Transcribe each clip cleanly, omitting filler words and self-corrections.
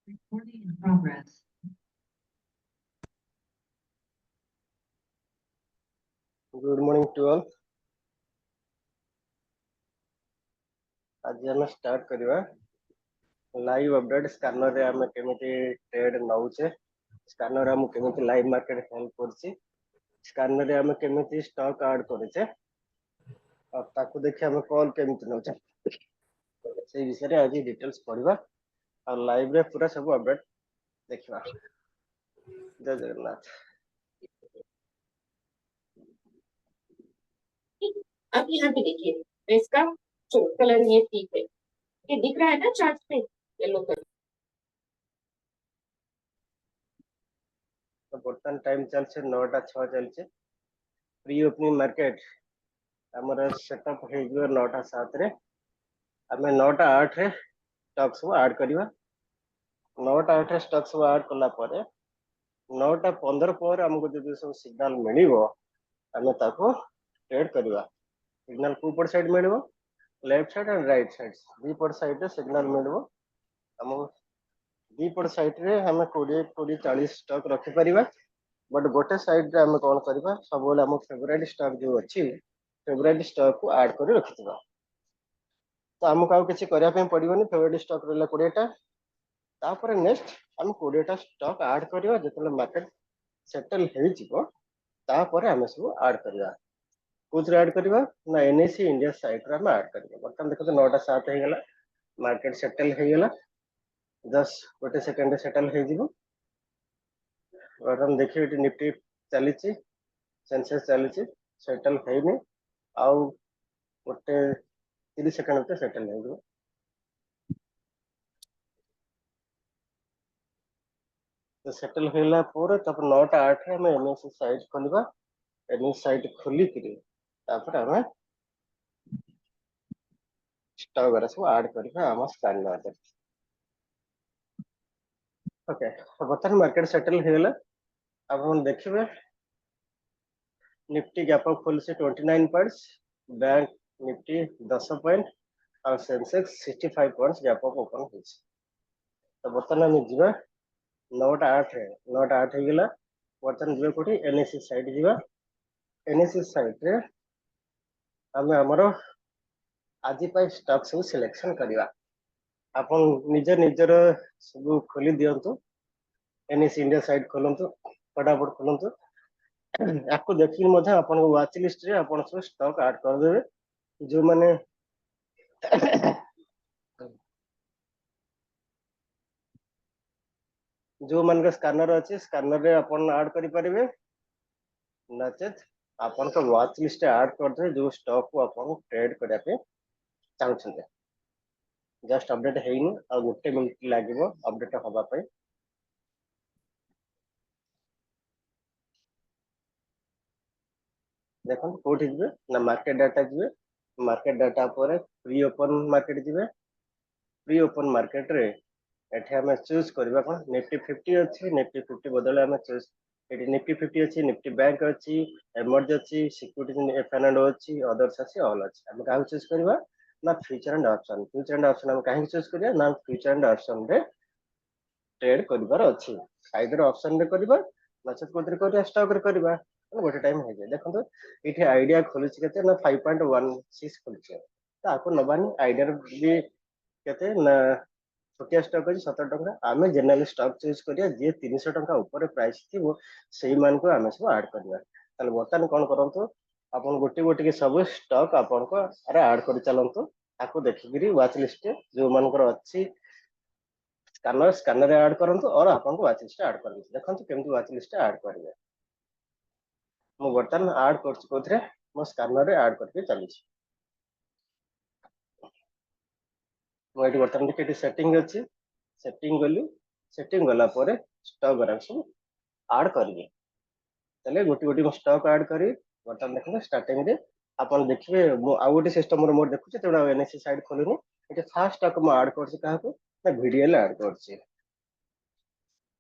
Recording in progress. Good morning to all. आज हम start करवा लाइव अपडेट स्कैनर रे हम केमिति ट्रेड नउचे, स्कैनर रे हम केमिति लाइव मार्केट हेल्प करछि, स्कैनर रे हम केमिति स्टॉक ऐड करछे और ताकू देखि हम कॉल केमिति नउचे से विषय रे आज डिटेल्स पढिबा और लाइव रे पूरा सब अपडेट देखिबा। जय जगन्नाथ। अब यहाँ पे देखिए तो इसका कलर ये ठीक है, ये दिख रहा है ना चार्ट पे येलो कलर। तो बर्तन टाइम चलছে 9:06 चलছে। प्री ओपनिंग मार्केट हमर सेटअप हे गयो 9:07 रे, हमें 9:08 रे स्टॉक सब ऐड करिवा। 9:08 रे स्टॉक सब ऐड कला परे 9:15 पर हमको जदि सब सिग्नल मिलिबो हमें ताको ट्रेड करिवा। सिग्नल को ऊपर साइड मिलिबो, left side and right side दीपट साइड रे सिग्नल मिलिबो। हम दीपट साइड रे हमें 20 40 स्टॉक रखि परिबा, बट गोटे साइड रे हम कोन करबा सब बोले हम फेवरेट स्टॉक जो अछि फेवरेट स्टॉक को ऐड कर रखिबा। तो हमको आउ किछि करिया पे पड़िबोनी, फेवरेट स्टॉक रहला 20 टा, तापर नेक्स्ट हम 20 टा स्टॉक ऐड करिवा। जेतले मार्केट सेटल हे जिवो तापर हम सब ऐड करिवा। कुछ ऐड करिवा ना एनएससी इंडिया साइट रे हम ऐड करिवा। बर्तन देखो तो 9:07 हे गेला, मार्केट सेटल हे गेला, 10 गोटे सेकंड सेटल हे जिवो। और हम देखिए एटी निफ्टी चली सेंसेस चली सेटल है आउ गोटे 30 सेकंड पे सेटल हो। तो सेटल होला पर तब 9:08 रे हम एनएससी साइट खोलबा। एनएससी साइट खोली करी तापर हम स्टॉक वगैरह सब ऐड करबा हम स्कैनर रे। ओके, तो बर्तन मार्केट सेटल हो गेला। अब हम देखिबे निफ्टी गैप अप खोल से 29 पॉइंट्स, बैंक निफ्टी 10 पॉइंट और Sensex 65 points gap up open हो। तो बर्तन हम जीवा 9:08 रे 9:08 हो गेला। बर्तन जीवा कोठी एनएससी साइट जीवा। एनएससी साइट रे हम हमरो आज पाई स्टॉक सब सिलेक्शन करिवा। आपण निज निजर सब खोली दियंतु, एनएससी इंडिया साइट खोलंतु, फटाफट खोलंतु। आपको देखि मजा आपण वाच लिस्ट रे आपण सब स्टॉक ऐड कर देबे। जो माने जो मन का स्कैनर अच्छे स्कैनर रे अपन ऐड करि परिबे, नचेत अपन का वाच लिस्ट ऐड कर दे जो स्टॉक को अपन ट्रेड करिया पे चाहछन्ते। जस्ट अपडेट हेइनु आ गोटे मिनिट लागिवो अपडेट होबा पे। देखो कोठी जिवे ना मार्केट डाटा जिवे, मार्केट डाटा पर प्री ओपन मार्केट जिवे। प्री ओपन मार्केट रे एठे हम चूज करबा कोन निफ्टी 50 अछि, निफ्टी 50 बदले हम चूज एटी निफ्टी 50 अछि, निफ्टी बैंक अछि, एमर्ज अछि, सिक्युरिटी एफएनओ अछि, अदर्स अछि, ऑल अछि। हम का चूज करबा ना future and option. Future and option हम काहे चूज करिया ना फ्यूचर एंड ऑप्शन रे ट्रेड करबार अछि। आइदर ऑप्शन रे करबा नचेत कोथरे करिया स्टॉक रे करबा गोटे टाइम हो जाए। देखो ये आइडिया खोलुच केते ना 5.16 खोलुच, ताको नबानी आइडिया भी केते ना छोटिया स्टॉक अछि 17 टका। आमे जनरल स्टॉक चूज करिया जे 300 टका ऊपर प्राइस थिबो सेही मान को आमे सब ऐड करबा। ताले बर्तन कोन करंतु अपन गोटे गोटे के सब स्टॉक अपन को अरे ऐड कर चलंतु। ताको देखिगिरी वाच लिस्ट जो मान कर अछि स्कैनर स्कैनर ऐड करंतु और अपन को वाच लिस्ट ऐड करबे। देखंतु केमति वाच लिस्ट ऐड करबे। मो बर्तन ऐड करछ कोथरे मो स्कैनर रे ऐड करके चली छी। मो एटी बर्तन देखि सेटिंग अछि, सेटिंग गली, सेटिंग गला पर स्टॉक वगैरह सब ऐड करिए। तले गोटी गोटी स्टॉक ऐड करी बर्तन देखो स्टार्टिंग रे अपन देखिबे आ गोटी सिस्टम रे मोर देखुचे तेडा एनएससी साइड खोलुनी। एटी फर्स्ट स्टॉक म ऐड करछि काहको ना वीडियो ले ऐड करछि।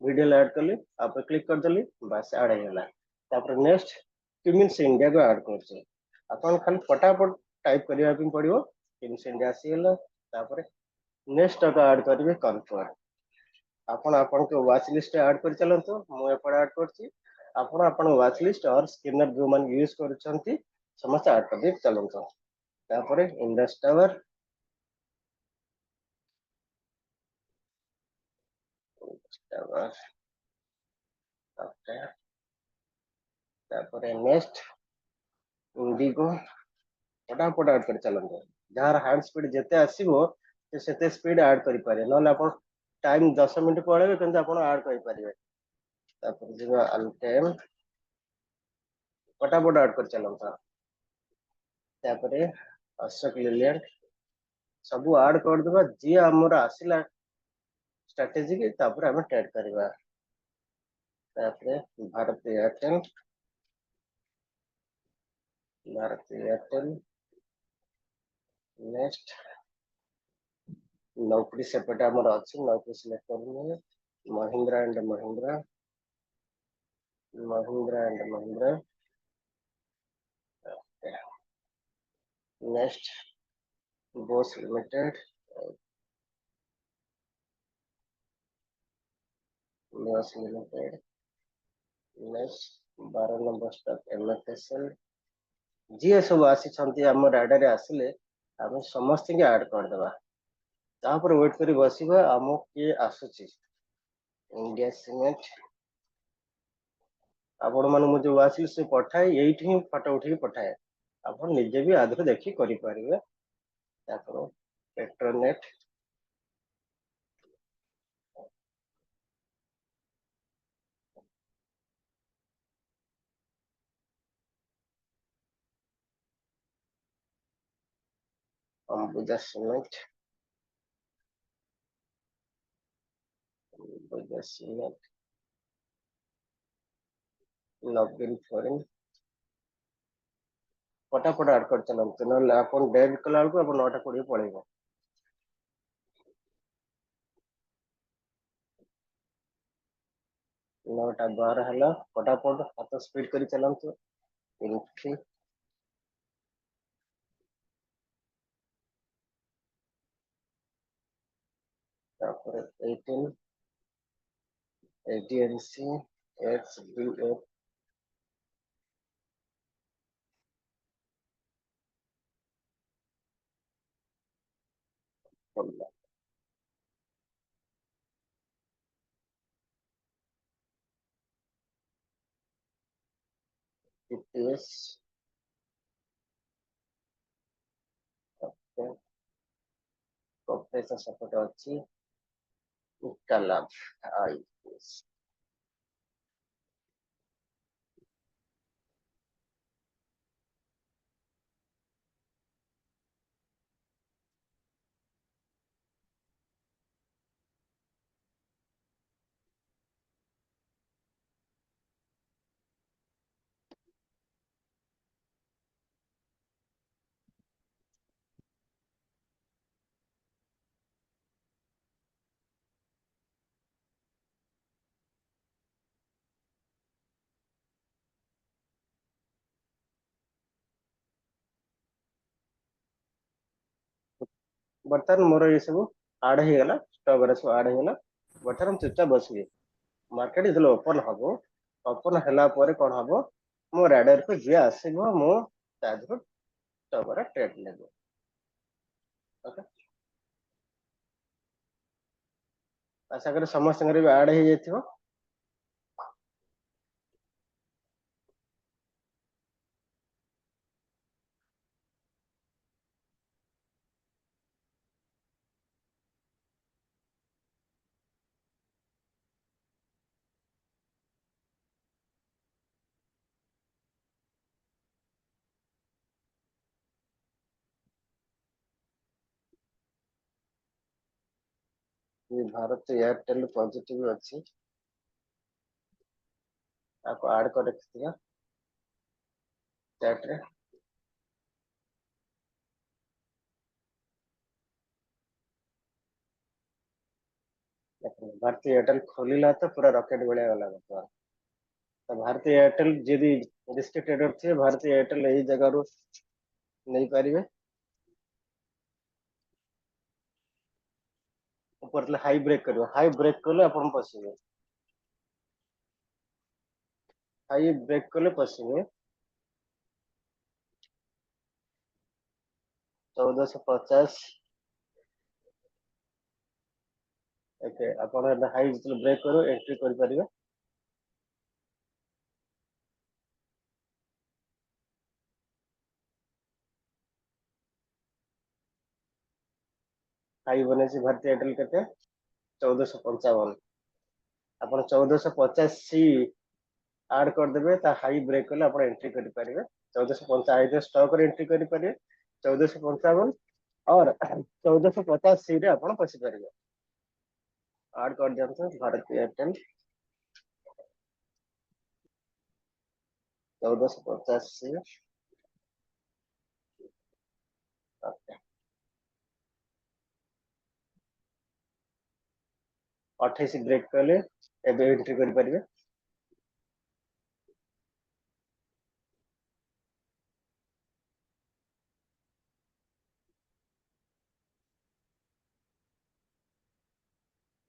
वीडियो ले ऐड करली आप क्लिक कर देली बस ऐड हो गेला। तापर नेक्स्ट टिमिन्स इंडिया को ऐड करछि। अपन खाली फटाफट टाइप करिया पे पड़िबो टिमिन्स इंडिया आसी गेला। तापर नेक्स्ट स्टॉक ऐड करिवे कंफर्ट। ଆପଣ ଆପଣଙ୍କ ୱାଚ୍ ଲିଷ୍ଟ ଆଡ୍ କରି ଚାଲନ୍ତୁ। ମୁଁ ଏପଟେ ଆଡ୍ କରୁଛି। ଆପଣ ଆପଣଙ୍କ ୱାଚ୍ ଲିଷ୍ଟ ଅର୍ ସ୍କିନର ଯୋଉମାନେ ୟୁଜ କରୁଛନ୍ତି ସମସ୍ତେ ଆଡ୍ କରିଦେଇ ଚାଲନ୍ତୁ। ତାପରେ ଇଣ୍ଡସ୍ ଟାୱାର, ତାପରେ ନେକ୍ସଟ ଇଣ୍ଡିଗୋ, ଫଟାଫଟ ଆଡ୍ କରି ଚାଲନ୍ତୁ। ଯାହାର ହ୍ୟାଣ୍ଡ ସ୍ପିଡ ଯେତେ ଆସିବ ସେ ସେତେ ସ୍ପିଡ ଆଡ୍ କରିପାରିବେ, ନହେଲେ ଆପଣ ଟାଇମ 10 ମିନିଟ୍ ପଳେଇବେ କିନ୍ତୁ ଆପଣ ଆଡ୍ କରିପାରିବେ। ତାପରେ ଯିବା ଆଲକେମ୍, ଫଟାଫଟ ଆଡ୍ କରି ଚାଲନ୍ତୁ। ତାପରେ ଅଶୋକ ଲିଲ୍ୟାଣ୍ଡ, ସବୁ ଆଡ୍ କରିଦେବା। ଯିଏ ଆମର ଆସିଲା ଷ୍ଟ୍ରାଟେଜି ତାପରେ ଆମେ ଟ୍ରେଡ୍ କରିବା। ତାପରେ ଭାରତ ଏୟାରଟେଲ, ନେକ୍ସଟ ନୌକରି ସେପଟେ ଆମର ଅଛି, ନୌକରି ସିଲେକ୍ଟ କରିନେବେ। Mahindra and Mahindra, next Bosch limited, next 12 number stock MFSL। ଯିଏ ସବୁ ଆସିଛନ୍ତି ଆମ ରାଡାରେ ଆସିଲେ ଆମେ ସମସ୍ତଙ୍କୁ ଆଡ୍ କରିଦେବା। ତାପରେ ୱେଟ୍ କରି ବସିବା ଆମକୁ କିଏ ଆସୁଛି। ଇଣ୍ଡିଆ ସିମେଣ୍ଟ, ଆପଣ ମାନଙ୍କୁ ମୁଁ ଯୋଉ ଆସିଲି ସେ ପଠାଏ, ଏଇଠି ହିଁ ଫଟୋ ଉଠେଇକି ପଠାଏ, ଆପଣ ନିଜେ ବି ଆଧରୁ ଦେଖି କରିପାରିବେ। ତାପରେ ପେଟ୍ରୋନେଟ, ଅମ୍ବୁଜା ସିମେଣ୍ଟ, ନବୀନ ଫରେନ୍, ଫଟାଫଟ ଆଡ୍ କରି ଚାଲନ୍ତୁ, ନହେଲେ ଆପଣ ଡେଟ୍ କଲା ବେଳକୁ ଆପଣ 9ଟା 20 ପଳେଇବ। ନଅଟା 12 ହେଲା, ଫଟାଫଟ ହାତ ସ୍ପିଡ କରି ଚାଲନ୍ତୁ। ଇନଫି, ତାପରେ 18 ADNC, XBF, TTS, କପେସା ସେପଟେ ଅଛି। କାଲାବ ଆଇଏସ୍, ବର୍ତ୍ତମାନ ମୋର ଏ ସବୁ ଆଡ୍ ହେଇଗଲା, ଷ୍ଟକ୍ ରେ ସବୁ ଆଡ୍ ହେଇଗଲା। ବର୍ତ୍ତମାନ ଚୁପଚାପ ବସିବି। ମାର୍କେଟ ଯେତେବେଳେ ଓପନ ହବ, ଓପନ ହେଲା ପରେ କଣ ହବ, ମୋ ରାଡାରକୁ ଯିଏ ଆସିବ ମୁଁ ତା ଦେହରୁ ଷ୍ଟକ୍ ରେ ଟ୍ରେଡ୍ ନେବି। ଓକେ, ଆଶା କরি ସମସ୍ତଙ୍କର ବି ଆଡ୍ ହେଇଯାଇଥିବ। ये भारत एयरटेल पॉजिटिव अच्छी आपको ऐड कर रखिएगा चैट रे। भारतीय एयरटेल खोलिला तो पूरा रॉकेट भलिया गला बर्तमान। तो भारतीय एयरटेल जदि रिस्क ट्रेडर थे भारतीय एयरटेल यही जगह रू नहीं पारिबे। ऊपर हाई ब्रेक करियो हाई ब्रेक कले अपन पसिबे हाई ब्रेक कले पसिबे 1450 ओके अपन हाई जितले ब्रेक करो एंट्री कर परिबे हाई बने से भारतीय एयरटेल केते 1455 अपन 1450 सी ऐड कर देबे ता हाई ब्रेक कले अपन एंट्री कर परिबे 1455 स्टॉक रे एंट्री कर परिबे 1455 और 1450 सी रे अपन पसी परिबे ऐड कर दियंतो भारतीय एयरटेल 1450 सी ओके 28 ब्रेक कले एबे एंट्री कर परिबे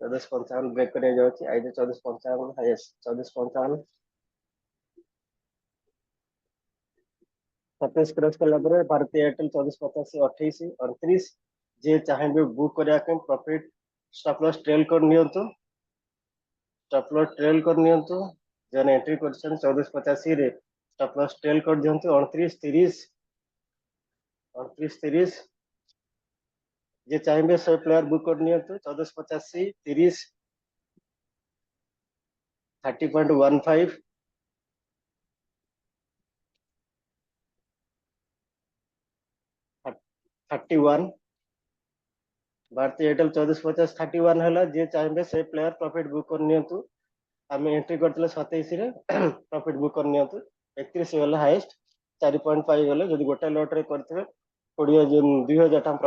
चौदह पंचावन ब्रेक कर जाऊँगी आई 1455 हाईएस्ट 1455 27 क्रॉस कला पर भारतीय एयरटेल 1450 28 29 जे चाहे बुक करिया के प्रॉफिट स्टॉप लॉस ट्रेल कर नियंतु स्टॉप लॉस ट्रेल कर नियंतु जन एंट्री करछन 1485 रे स्टॉप लॉस ट्रेल कर दियंतु 29 30 29 30 जे चाहे से प्लेयर बुक कर नियंतु 1485 30 30.15 31 भारतीय एयरटेल 1450 31 है जे चाहे से प्लेयर प्रॉफिट बुक कर नियंतु आम एंट्री करते 27 रे प्रॉफिट बुक कर नियंतु 31 गला हाईएस्ट 4.5 गले जब गोटे लॉट रे करथिबे 20,000 टाइम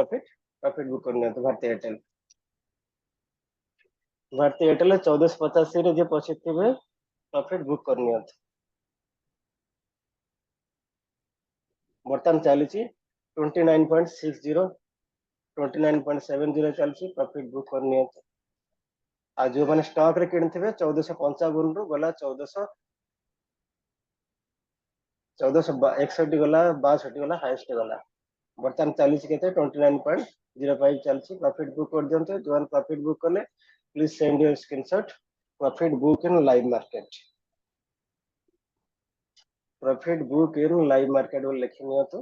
प्रॉफिट बुक कर नियंतु भारतीय एयरटेल 1485 रे जे पछिथिबे प्रॉफिट बुक कर नियंतु बर्तमान चली 29.60 29.70 चलती प्रॉफिट बुक कर नियंतु आ जो मैंने स्टॉक रे किणथिबे 1455 रु गला 1461 गला 62 गला हाईएस्ट गला बर्तमान चली केते 29.05 चलती प्रॉफिट बुक कर दियंतु जो प्रॉफिट बुक करले please send your screenshot profit book in live market profit book in live market बोल लिखि नियंतु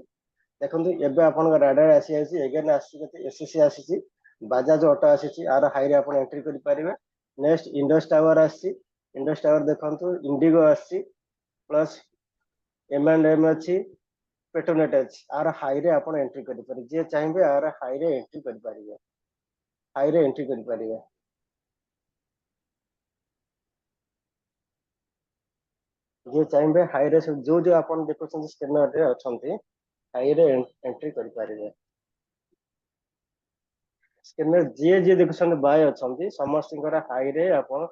देखंतु एबे आपन राडार आसी आसी एगेन आसी केते एसएससी आसी बाजाज ऑटो आसी आर हाई रे आपन एंट्री करि परिबे नेक्स्ट इंडस टावर आसी इंडस टावर देखंतु इंडिगो आसी प्लस M&M अछि पेट्रोनेट अछि आर हाई रे आपन एंट्री करि परिबे जे चाहेबे आर हाई रे एंट्री करि परिबे हाई रे एंट्री करि परिबे जे चाहेबे हाई रे जो जो आपन देखुछन स्कैनर रे अछंती हाई रे एंट्री करि परिबे स्कैनर जे देखुछन बाय अछंती समस्त हाई रे आपन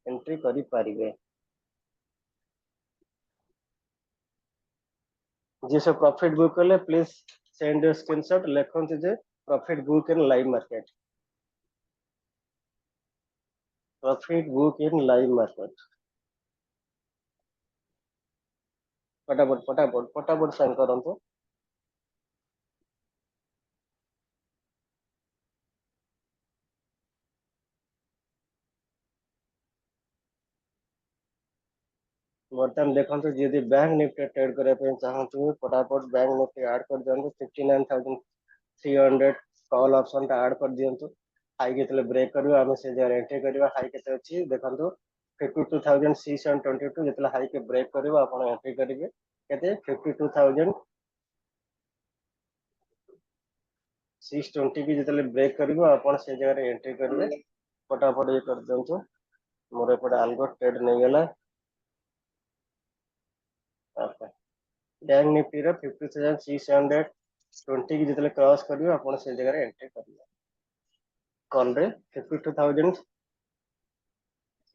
एंट्री करि परिबे जी सब प्रॉफिट बुक कले प्लीज सेंड योर स्क्रीनशॉट लिखंतु जे profit book in live market profit book in live market फटाफट फटाफट फटाफट सेंड करंतु बर्तमान देखंतु यदि बैंक निफ्टी ट्रेड करे पे चाहंतु फटाफट बैंक निफ्टी ऐड कर दियंतु 59,300 कॉल ऑप्शन ता ऐड कर दियंतु हाई केतले ब्रेक करबो हम से जर एंट्री करबा हाई केते अछि देखंतु 52,622 जेतले हाई के ब्रेक करबो आपण एंट्री करिवे केते 52,620 की जेतले ब्रेक करबो आपण से जगह एंट्री करिवे फटाफट ये कर दियंतु मोर एपटे आल्गो ट्रेड नहीं गेला बैंक निफ्टी रो 50,620 की जितले क्रॉस करियो आपण से जगह रे एंट्री करियो कॉल रे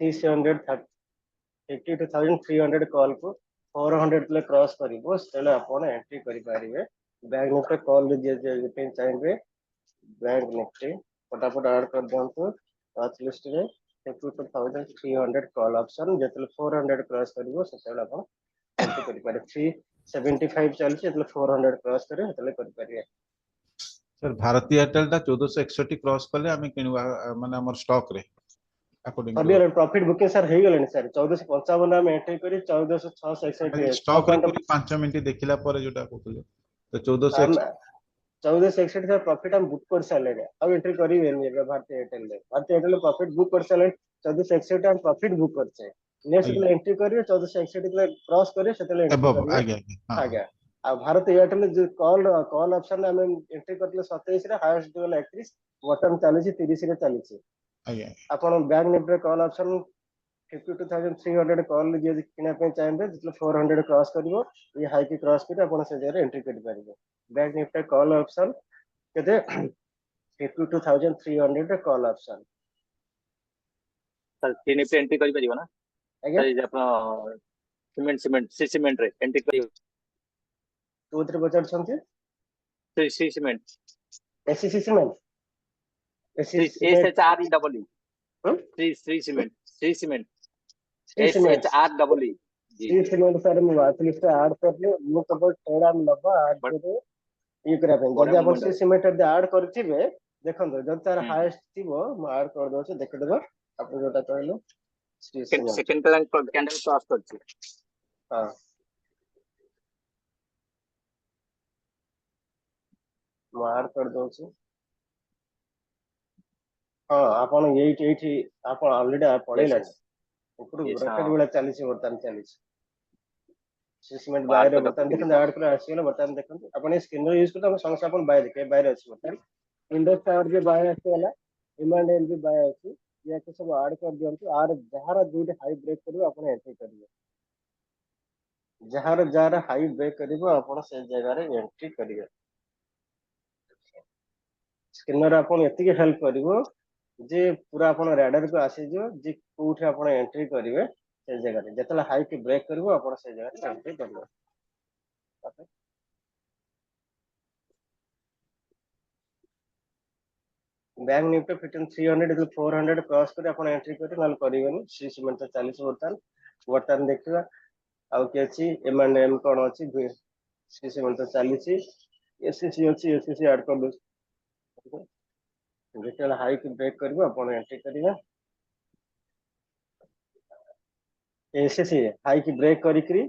52,300 कॉल को 400 तले क्रॉस करिवो तले आपण एंट्री करि पारिबे बैंक निफ्टी कॉल रे जे जे पे चाहिए बैंक निफ्टी फटाफट ऐड कर दियंतु watch list रे 52,300 call option ଯେତେବେଳେ 400 cross କରିବ ସେତେବେଳେ ଆପଣ ଏଣ୍ଟ୍ରି କରିପାରିବେ 375 ଚାଲିଛି ଯେତେବେଳେ 400 cross କରିବେ ସେତେବେଳେ କରିପାରିବେ। सर भारती एयरटेल टा 1461 क्रॉस कले आमे किनवा माने हमर स्टॉक रे according to sir profit booking sir हे गेलेनी सर 1455 में एंट्री करी 1461 स्टॉक रे करी 5 मिनिट देखिला पर जोटा कहले तो 1461 1461 सर प्रॉफिट हम बुक कर सारे अब एंट्री करेंगे भारतीय एयरटेल प्रॉफिट बुक कर सारे 1461 हम प्रॉफिट बुक करछे नेक्स्ट एंट्री करिए 1461 क्रॉस करिए सेतले एंट्री एबव करिए आगे हां आगे आ भारत एयरटेल जो कॉल ऑप्शन हम एंट्री करले 27 रे हाईएस्ट लेवल 31 बटन चली 30 रे चली आगे आपण bank Nifty call option 52,300 call जे किना पे चाहिए जितले 400 क्रॉस करिवो ये हाई की क्रॉस करी आपण से जरे एंट्री करि परिबे बैंक निफ्टी कॉल ऑप्शन केते 52,300 कॉल ऑप्शन सर तीन पे एंट्री करि परिबो ना आगे सर जे अपन सीमेंट रे एंट्री करि तो उधर बजट छंती C cement SCC cement S SCC H R E double E Shree cement S cement H R double E जी सीमेंट सर मु वाच लिस्ट ऐड करले मु केवल ट्रेड आम लबा ऐड बट करे ये करा पे बड़े जदि आपण movement C cement they add करथिबे देखंतो जद तार है हाईएस्ट थिबो मु ऐड कर दो से देख देबो आपण जोटा कहलो सी सीमेंट सेकंड कैंडल क्रॉस करछि हां मु ऐड कर दो से हां आपण एठी आपण ऑलरेडी पळेला ऊपर यस रॉकेट हां वाला चलीछि वर्तमान चलीछि सिस्टमेंट बाहर बाहर तो बर्तमान पकड़ी देखते ऐड कर आसीगला बर्तमान देखते अपन स्क्रीन यूज करते हम समस्या अपन बाय देखे बाहर अछि बर्तमान इंडेक्स टावर जे बाय आसीगला डिमांड एल भी बाय अछि या के सब ऐड कर दियंतु आर जहार दुटे हाई ब्रेक करिवो अपन एंट्री करिवे जहार हाई ब्रेक करिवो अपन से जगह रे एंट्री करिवे स्क्रीनर अपन एतिके हेल्प करिवो जे पूरा अपन रैडर को आसी जो जे कोठे अपन एंट्री करिवे से जगह रे जतला हाई के ब्रेक करिवो अपन से जगह रे एंट्री करिवे बैंक निफ्टी 15,300 400 क्रॉस कर अपन एंट्री कर नल करिवनी सी सीमेंट तो 40 वर्तमान देखिबा आउ के अछि एम&एम कोन अछि सी सीमेंट तो 40 एससीसी अछि एससीसी ऐड कर दो जेतला हाई की ब्रेक करबो अपन एंट्री करिवा एससीसी हाई की ब्रेक करिकरी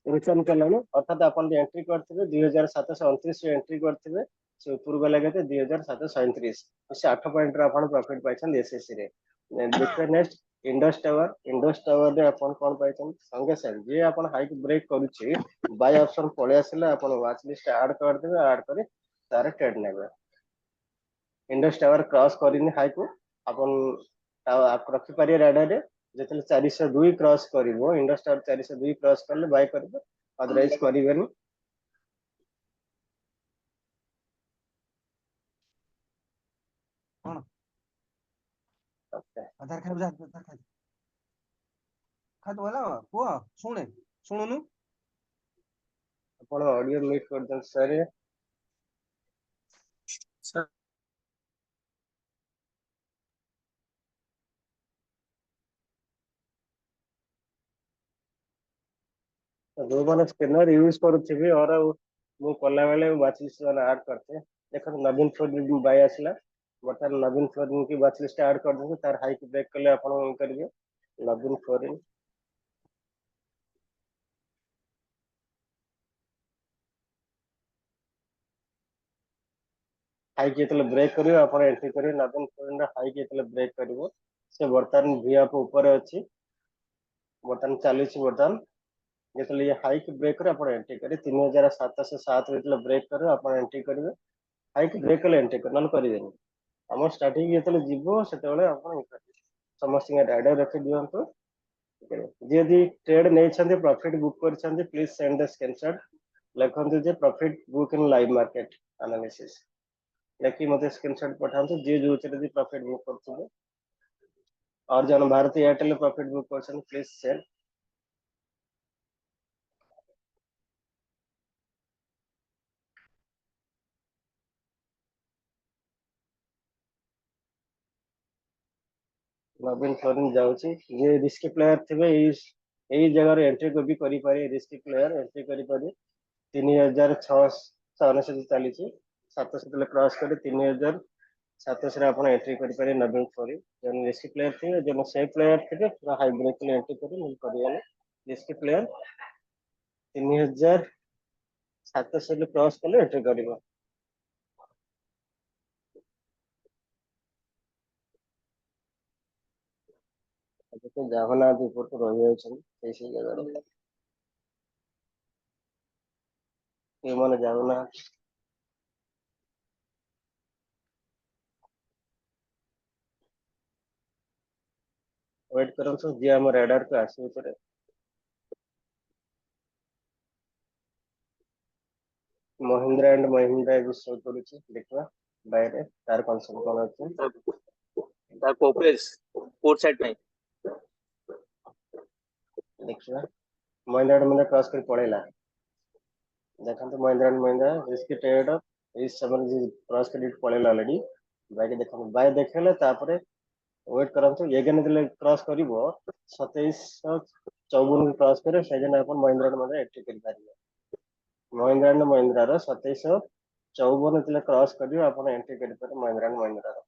रिटर्न कलानो अर्थात अपन एंट्री करथिबे 2729 रे एंट्री करथिबे से ऊपर गला केते 2737 से 8 पॉइंट रे अपन प्रॉफिट पाइछन एसएससी रे देखिए नेक्स्ट इंडस टावर रे अपन कोन पाइछन संगे संग जे अपन हाई की ब्रेक करूची बाय ऑप्शन पळे आसिला अपन वॉच लिस्ट ऐड कर देबे ऐड करे तारे ट्रेड नेबे इंडस टावर क्रॉस करिनि हाई को अपन आप रखि पारिए राडार रे जेतले 402 क्रॉस करिवो इंडस टावर 402 क्रॉस करले बाय करबे अदरवाइज करिवेनी कौन ओके आधार खाइब जा आधार खाइ खात वाला पुआ सुने सुनुनु अपन ऑडियो म्यूट कर दें सर सर जो मैंने स्कैनर यूज करुथिबे और मु कला बेले वॉच लिस्ट वाला ऐड करते देखो नवीन फ्लोर बाय आसला बर्तमान नवीन फ्लोर की वॉच लिस्ट ऐड कर देबे तार हाई की ब्रेक कले अपन करिवे नवीन फ्लोर हाई की तले ब्रेक करिवे अपन एंट्री करिवे नवीन फ्लोर हाई की तले ब्रेक करिवो से बर्तमान वी अप ऊपर अछि बर्तमान चलीछि बर्तमान जेतले ये हाई की ब्रेक करे अपन एंट्री करे 3707 जेतले ब्रेक करे अपन एंट्री करिवे हाई की ब्रेक कले एंट्री कर नल करिवेनी हम स्टार्टिंग जेतले जीवो सेतले अपन समस्त राइडर रखि दियंतु जे दी ट्रेड नै छथि प्रॉफिट बुक कर छथि प्लीज सेंड द स्क्रीनशॉट लिखंतु जे profit book in live market analysis लेकिन मते स्क्रीनशॉट पठांतु जे जो चले प्रॉफिट बुक करथुबे और जन भारतीय एयरटेल प्रॉफिट बुक करछन प्लीज सेंड नवीन फ्लोरिन जाउची जे रिस्की प्लेयर थिबे एई जगह एंट्री को भी करि पारे रिस्की प्लेयर एंट्री करि पारे 3699 चली 700 क्रॉस करे 3700 आपण एंट्री करि पारे नवीन फ्लोरिन जन रिस्की प्लेयर थिबे जन सेफ प्लेयर थिबे पूरा हाई ब्रेक ले एंट्री करि मिल करियाले रिस्की प्लेयर 3700 क्रॉस कले एंट्री करिवो तो जावना ऊपर को रहि जाउछन से जगह के माने जावना वेट करन जे हम रेडार पे आसी ऊपर महिंद्रा एंड महिंद्रा भी शो करूची देखवा बाहर तार कंसोल कोन अछि The Copres, port side में. देखवा महिंद्रा एंड महिंद्रा क्रॉस कर पड़ेला देखन तो Mahindra and Mahindra risk trade इस समय जी क्रॉस क्रेडिट पड़ेला ऑलरेडी बाय देखन बाय देखले तापरे वेट करन तो एगेन दिले क्रॉस करिवो 2754 क्रॉस करे Schezwan upon Mahindra and Mahindra entry करि पारिबो महिंद्रा एंड महिंद्रा रो 2754 दिले क्रॉस करिवो अपन एंट्री करि पारे महिंद्रा एंड महिंद्रा रो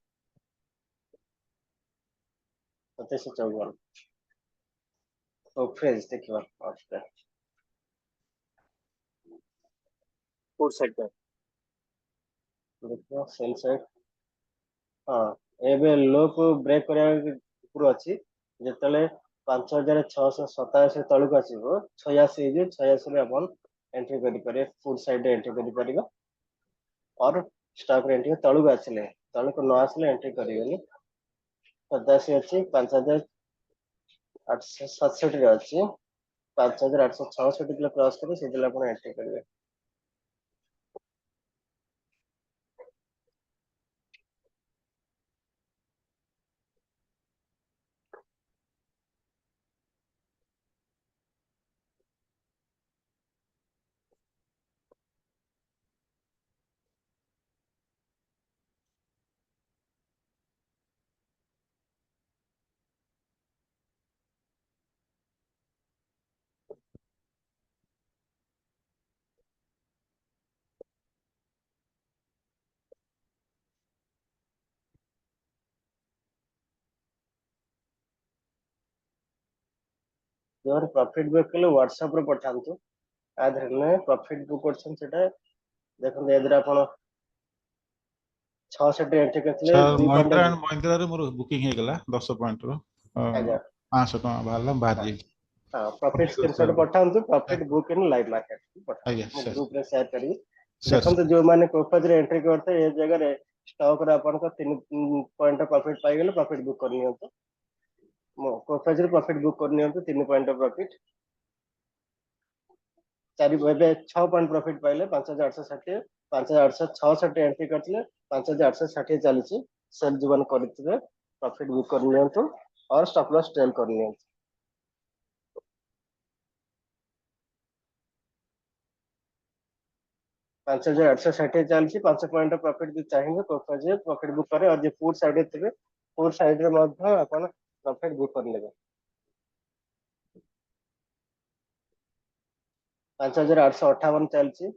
2754 तो फ्रेज देखिवा अच्छा Port side में. देखिवा सेल साइड हां एबे लो को ब्रेक करिया ऊपर अछि जेतले 5687 तळक आसीबो 86 जे 86 रे अपन एंट्री करि पारे फुड साइड एंट्री करि परिबा और स्टॉक एंट्री तळक आसीले तळक न आसीले एंट्री करियोनी 87 अछि 5867 रे अछि 5866 किलो क्रॉस करे से दिले अपन एंट्री करिवे जोर प्रॉफिट बुक के व्हाट्सएप रे पठांतु आधर ने प्रॉफिट बुक करछन सेटा देखन एदरा आपण 66 एंट्री करथले sir 2 point Mahindra and Mahindra रे मोर बुकिंग हे गेला 10 पॉइंट रो आजा 500 टका बाहरला बाहर जी हां प्रॉफिट स्क्रीनशॉट पठांतु profit book in live market पठा आज्ञा मो सर ग्रुप रे शेयर करी सर देखन तो जो माने कोफज रे एंट्री करते ए जगह रे स्टॉक रे आपण को 3 पॉइंट प्रॉफिट पाई गेले प्रॉफिट बुक करनी हो तो मो कोफज रे प्रॉफिट बुक करनी हो तो 3 पॉइंट प्रॉफिट 4 एबे 6 पॉइंट प्रॉफिट पाइले 5860 5866 एंट्री करथिले 5860 चलीची सेल जीवन करथिले प्रॉफिट बुक करनी हो तो और स्टॉप लॉस ट्रेल करनी हो 5860 चलछि 5 पॉइंट प्रॉफिट भी चाहिए कोफज प्रॉफिट बुक करे और जे फूड साइड थे फूड साइड रे मध्ये अपन प्रॉफिट बुक कर लेबे 5858 चलछि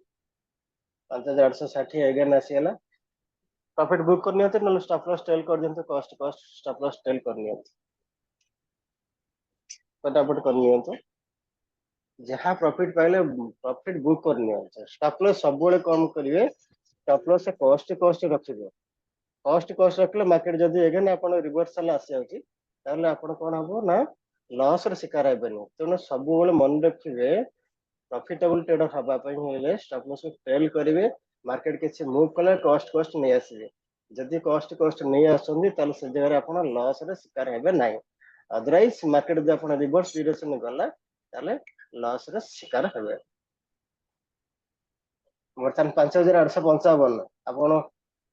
5860 अगेन आसीला प्रॉफिट बुक करनी होते न स्टॉप लॉस ट्रेल कर दियंते कॉस्ट स्टॉप लॉस ट्रेल करनी होते फटाफट करनी होते जहाँ प्रॉफिट पाइले प्रॉफिट बुक करनी होते स्टॉप लॉस सब बेले कम करिवे स्टॉप लॉस से कॉस्ट रखिबे कॉस्ट रखले मार्केट जदी अगेन आपण रिवर्सल आसी जाउची ताले आपण कोन हबो ना लॉस रे शिकार हेबेनी तेनो सब बेले मन रखिबे प्रॉफिटेबल ट्रेडर हबा पई हेले स्टॉप लॉस ट्रेल करिवे मार्केट किछि मूव कले कॉस्ट नै आसीबे जदी कॉस्ट नै आसंदी ताले से जगह आपण लॉस रे शिकार हेबे नाही अदरवाइज मार्केट जदी आपण रिवर्स डायरेक्शन गला ताले लॉस रे शिकार हेबे वर्तमान 5855 आपण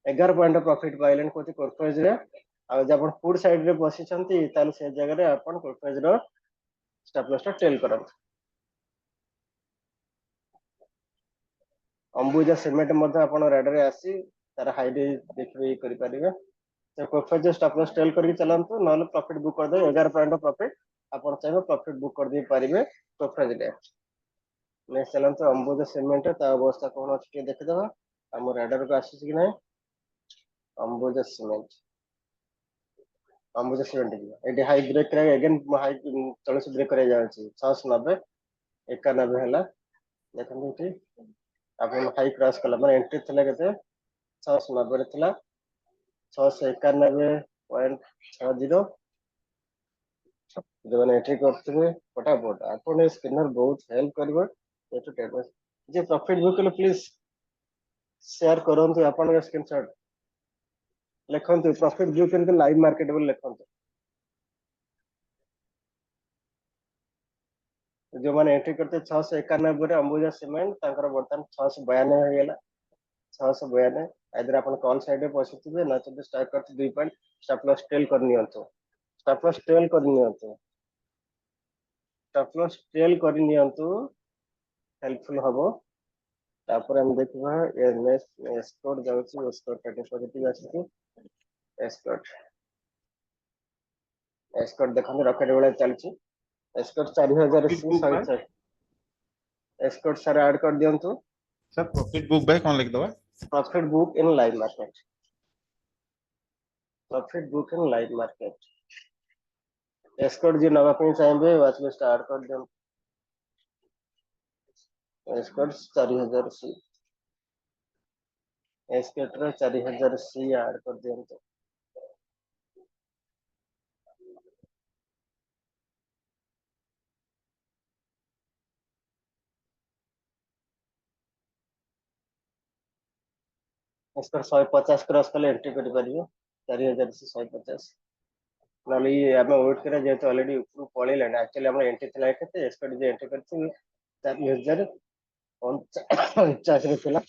11 पॉइंट प्रॉफिट पाइलेन कोति कॉर्पोरेज रे आ जे आपण फूड साइड रे बसी छंती ताले से जगह रे आपण कॉर्पोरेज रो स्टॉप लॉस ट्रेल करन अंबुजा सिमेंट मध्ये आपण रेड रे आसी तार हाई रे देखबे करि परिबे से प्रोफेज स्टॉप लॉस टेल करके चलांतु नॉले प्रॉफिट बुक कर दे 11 पॉइंट प्रॉफिट आपण चाहे प्रॉफिट बुक कर दे पारिबे प्रोफेज डे नेक्स्ट चलांतु अंबुजा सीमेंट ता अवस्था कोन अछि के देख देबा हम राडार को आसी कि नहीं अंबुजा सीमेंट अंबुजा सीमेंट एडी हाई ब्रेक करे अगेन हाई चलो से ब्रेक करे जाउची 690 91 हला देखन एठी आपण हाई क्रॉस कला माने एंट्री थला केते 690 रे थला 691.60 जो एंट्री करथिबे फटाफट आपण स्कैनर बहुत हेल्प करबो एटू टेबल जे प्रॉफिट बुक ले प्लीज शेयर करंतु आपण के स्क्रीनशॉट लिखंतु प्रॉफिट बुक के लाइव मार्केट बोल लिखंतु जो माने एंट्री करते 691 रे अंबुजा सीमेंट तांकर वर्तमान 692 हो गेला 692 आइदर अपन कॉल साइड में पहुंचतिबे ना तो स्टार्ट करते 2 पॉइंट स्टॉप लॉस टेल कर नियंतु स्टॉप लॉस टेल कर नियंतु स्टॉप लॉस टेल कर नियंतु हेल्पफुल हबो तापर हम देखबा एमएस एस्कॉर्ट जाउची एस्कॉर्ट का पॉजिटिव आछि एस्कॉर्ट एस्कॉर्ट देखन रॉकेट वाला चलची एस्कॉर्ट 4000 प्रॉफिट सी book by 100 escort sir add कर दियंतु सर प्रॉफिट बुक बाय कौन लिख दवा profit book in live market profit book in live market escort जी नवा पे चाहिए वाच लिस्ट ऐड कर दियंतु एस्कॉर्ट 4000 सी एस्कॉर्ट रे 4000 सी ऐड कर दियंतु एस्कॉर्ट 150 क्रॉस कले एंट्री कर परियो 4000 सी 150 नाली हमें वेट करे जेतो ऑलरेडी ऊपर पळे लेना एक्चुअली हम एंट्री थला केते एस्कॉर्ट जे एंट्री करछि 4049 रे थिला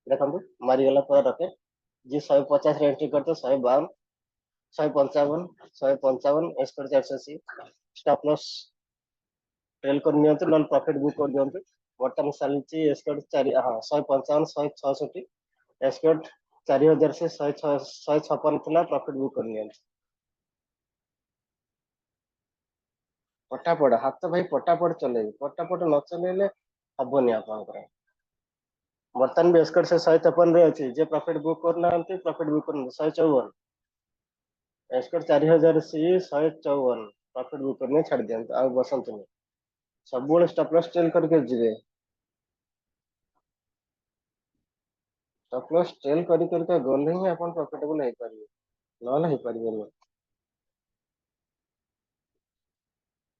देखंतु मारी गला पूरा रॉकेट जी 150 रे एंट्री करते 152 155 एस्कॉर्ट 480 स्टॉप लॉस ट्रेल कर नियंतु नॉन प्रॉफिट बुक कर दियंतु वर्तमान सालिची एस्कॉर्ट 4 हां 155 166 एस्कॉर्ट 4000 से 156 थिला प्रॉफिट बुक कर नियंतु पटापट हाथ भाई पटापट चले पटापट न चलेले हबनी आपनकर वर्तमान भी एस्कॉर्ट से 153 रे अछि जे प्रॉफिट बुक करना अंति प्रॉफिट बुक कर 154 एस्कॉर्ट 4000 सी 154 प्रॉफिट बुक करने छाड़ दियंतु आ बसंतु सब बळे स्टॉप लॉस ट्रेल करके जिवे स्टॉप लॉस ट्रेल करी करके गले ही अपन प्रॉफिटेबल हे परिबे नहले हे परिबे नहीं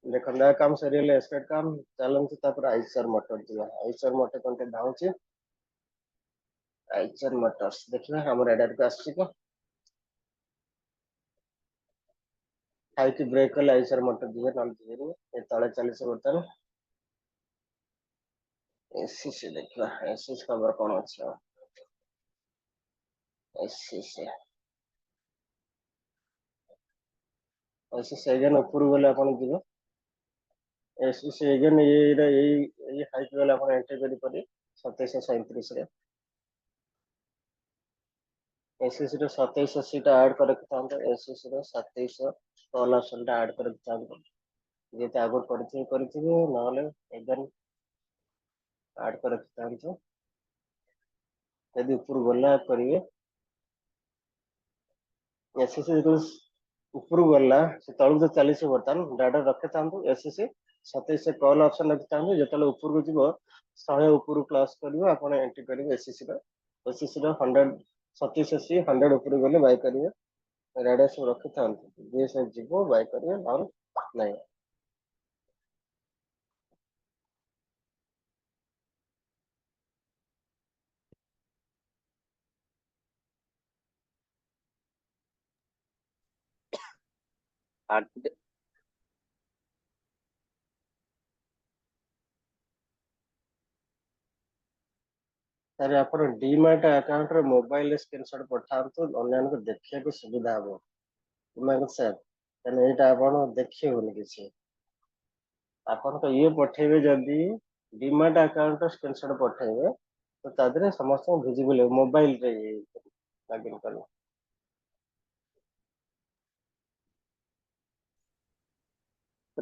देखंदा काम सरियल एस्कॉर्ट काम चलन से तापर आइसर मोटर दिया आइसर मोटर कंटे धाउची आइसर मोटर्स देखिबा हमर एडर को आछि को हाई की ब्रेक कल आइसर मोटर दिए नल दिए ए तळे 40 वर्तन एससी देखिबा एससी खबर कोन अछि एससी एससी अगेन ऊपर गले अपन दिबो एससी अगेन ये हाइट गले अपन एंट्री करी पड़ी 2737 रे एससी रे 2780 टा ऐड कर रखतांत एससी रे 2700 कॉल ऑप्शन टा ऐड कर रखतांत जेते आगो करथिबे नहले अगेन ऐड कर रखतांत यदि ऊपर गला करिवे एससी जो ऊपर गला से तळु जो 40 वर्तन डाटा रखतांत एससी 2700 कॉल ऑप्शन रखतांत जेतले ऊपर को जीवो 100 ऊपर क्लास करिवो आपण एंट्री करिवे एससी रो 100 2780 100 ऊपर गले बाय करिवे रेडस रखतांत जे से जीवो बाय करिवे और नहीं Art- सर आपण डीमैट अकाउंट रे मोबाइल स्क्रीनशॉट पठांतु ऑनलाइन को देखिए को सुविधा हो डीमैट सर तने एटा आपण देखिए होनी किसी आपण तो ये पठेबे जदी डीमैट अकाउंट स्क्रीनशॉट पठेबे तो तादरे समस्त विजिबल मोबाइल रे लॉगिन कर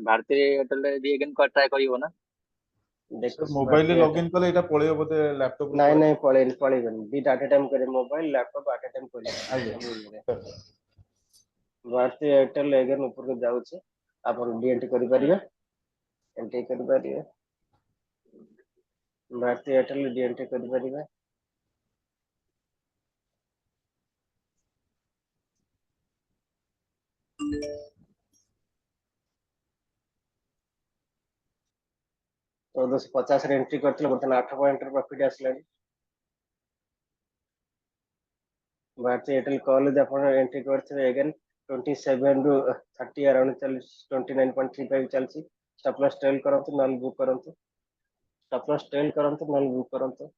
भारती एयरटेल रे अगेन को ट्राई करियो ना देखो मोबाइल लॉगिन कले एटा पळेयो बोते लैपटॉप ନାଇଁ ନାଇଁ ପଳେଇବନି ଦିଟା ଆଟ ଟାଇम करे मोबाइल लैपटॉप आट टाइम आज्ञा खोलिबो भारती एयरटेल एगेन ऊपर को जाउछि आपण डीएनटी करि परिबे एंट्री करि परिबे भारती एयरटेल डीएनटी करि परिबे तो 250 रे एंट्री करथिले बर्तन 8 पॉइंट रे प्रॉफिट आसलानी भारती एयरटेल कॉल दे आपण एंट्री करथिले अगेन 27 रु 30 अराउंड चल 29.35 चलछि स्टॉप लॉस ट्रेल करंतु नॉन बुक करंतु स्टॉप लॉस ट्रेल करंतु नॉन बुक करंतु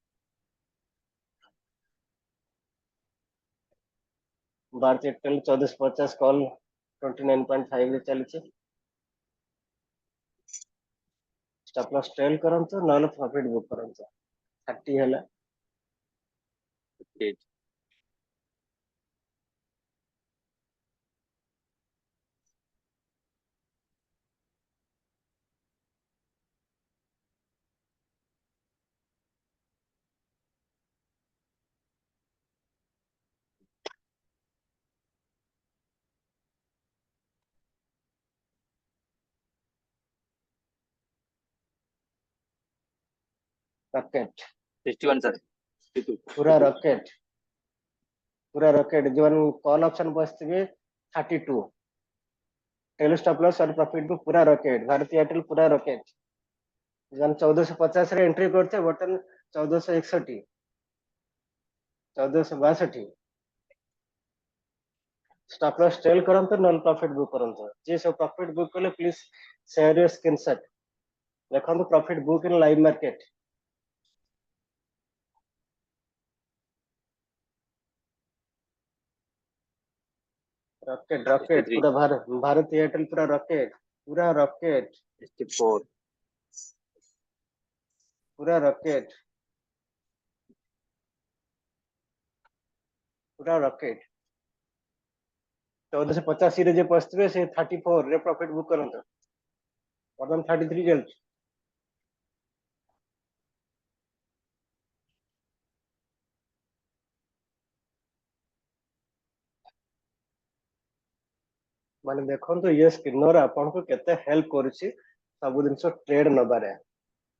भारती एयरटेल 1450 कॉल 29.5 रे चलछि स्टॉप लॉस ट्रेल करंतु नॉन प्रॉफिट बुक करंतु 30 हला ठीक रॉकेट 61 सर 62 पूरा रॉकेट जो कॉल ऑप्शन बसथिबे 32 टेल स्टॉप लॉस और प्रॉफिट बुक पूरा रॉकेट भारती एयरटेल पूरा रॉकेट जन 1450 रे एंट्री करते बटन 1461 1462 स्टॉप लॉस ट्रेल करंतु नॉन प्रॉफिट बुक करंतु जे सब प्रॉफिट बुक कले प्लीज शेयर योर स्क्रीनशॉट देखंतु profit book in live market rocket 63 पूरा भारत एयरटेल पूरा रॉकेट 64 पूरा रॉकेट पूरा रॉकेट 1450 रे जे पस्तबे से 34 रे प्रॉफिट बुक करंतु वर्तमान 33 चलछि माने देखंतु ये स्क्रीनर आपन को केते हेल्प करूछि सब दिन ट्रेड नबारे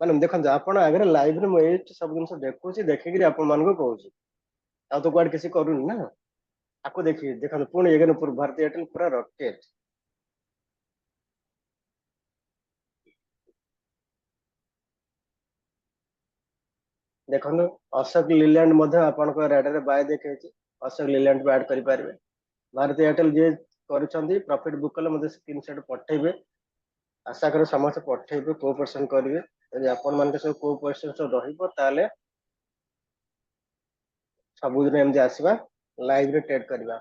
माने देखंतु आपन आगे लाइव रे मैं सब दिन देखुछि देखि कि आपन मान को कहूछि आ तो क्वाड किसी करूनी ना आपको देखिए देखंतु पुणी एगेन ऊपर भारती एयरटेल पूरा रॉकेट देखंतु अशोक लीलैंड मध्ये आपन को रेडर बाय देखैछि अशोक लीलैंड ऐड करि पारबे भारती एयरटेल जे करूछंती प्रॉफिट बुक कले मध्ये स्क्रीनशॉट पठेबे आशा करे समस्त पठेबे कोऑपरेशन करिवे यदि आपण मान के सब कोऑपरेशन रहिबो ताले सब दिन एमजे आसीबा लाइव रे ट्रेड करबा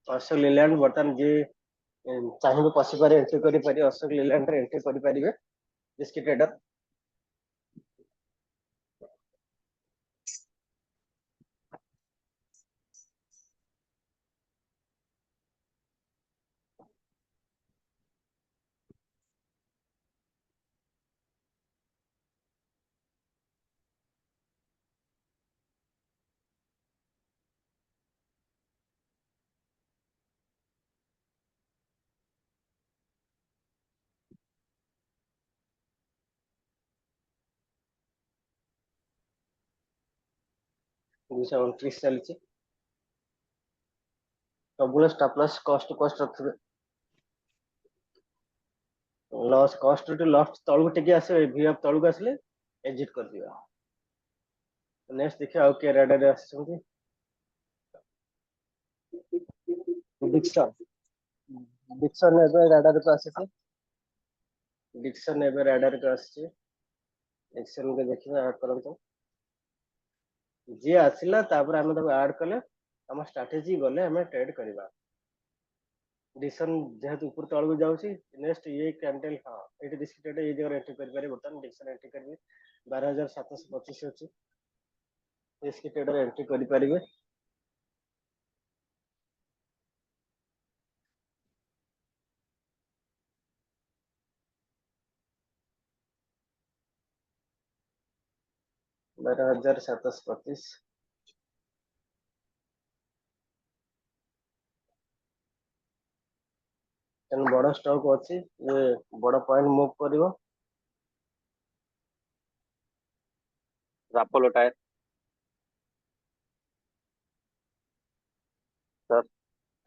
अशोक लीलैंड बर्तन जे चाहिए पशि पारे एंट्री करि पारि अशोक लीलैंड रे एंट्री करि पारिबे रिस्क ट्रेडर दूसरा 29 चलछि सबुले स्टॉप लॉस कॉस्ट रखिबे लॉस कॉस्ट टू लॉस तळु टिके आसे वी ऑफ तळु आसले एग्जिट कर दिबा नेक्स्ट देखिए आउ के रेडर रे आछंती डिक्सन डिक्सन एबे रेडर को आसे डिक्सन एबे रेडर को आसे डिक्सन के देखिबा ऐड करंतो जे आसिला तापर हम तब ऐड कले हम स्ट्रेटजी गले हम ट्रेड करबा डिक्सन जेहेतु ऊपर तळ को जाउची नेक्स्ट ये कैंडल हां एटी डिस्क्रिप्टेड ये जगह एंट्री कर पारे बटन डिक्सन एंट्री करबे 12725 अछि इसके ट्रेडर एंट्री करि परिबे 12,725। ତେଣୁ ବଡ ଷ୍ଟକ୍ ଅଛି, ଇଏ ବଡ ପଏଣ୍ଟ ମୁଭ୍ କରିବ। अपोलो टायर सर,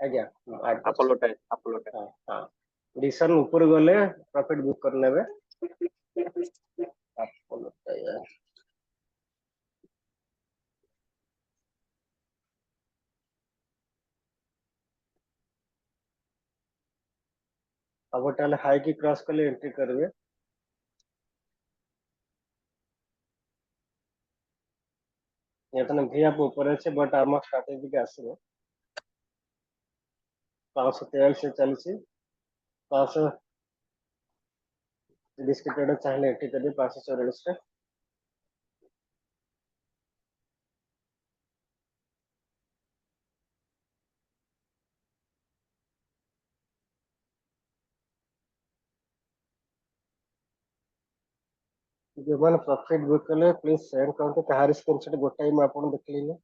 ଆଜ୍ଞା add କରୁଛି। Apollo tyre, Apollo tyre. ହଁ ହଁ ଡିସନ ଉପରୁ ଗଲେ ପ୍ରଫିଟ ବୁକ୍ କରିନେବେ। Apollo Tyre। अब ताहले हाई की क्रॉस कले एंट्री करेंगे। ये तो भी आप ऊपर है बट आम स्ट्रेटेजी के आसो 543 से चलसी 530 के ट्रेड चाहिए एंट्री करिए 544 रे। जो मैंने प्रॉफिट बुक कले प्लीज सेंड करते कहार स्क्रीनशॉट गोटाई में आपन देखलिने।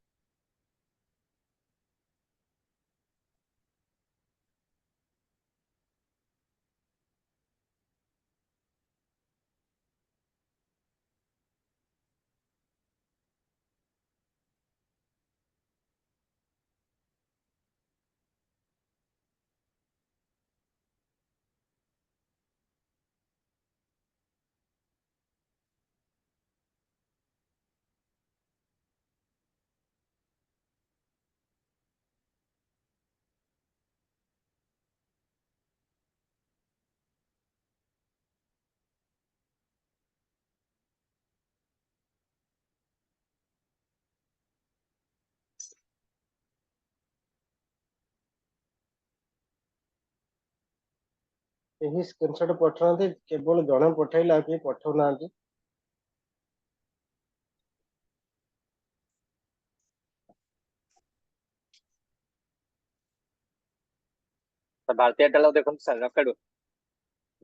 यही स्क्रीनशॉट पठाते केवल जणे पठाइला कि पठाउ नांती। सर भारतीय एयरटेल देखो सर रॉकेट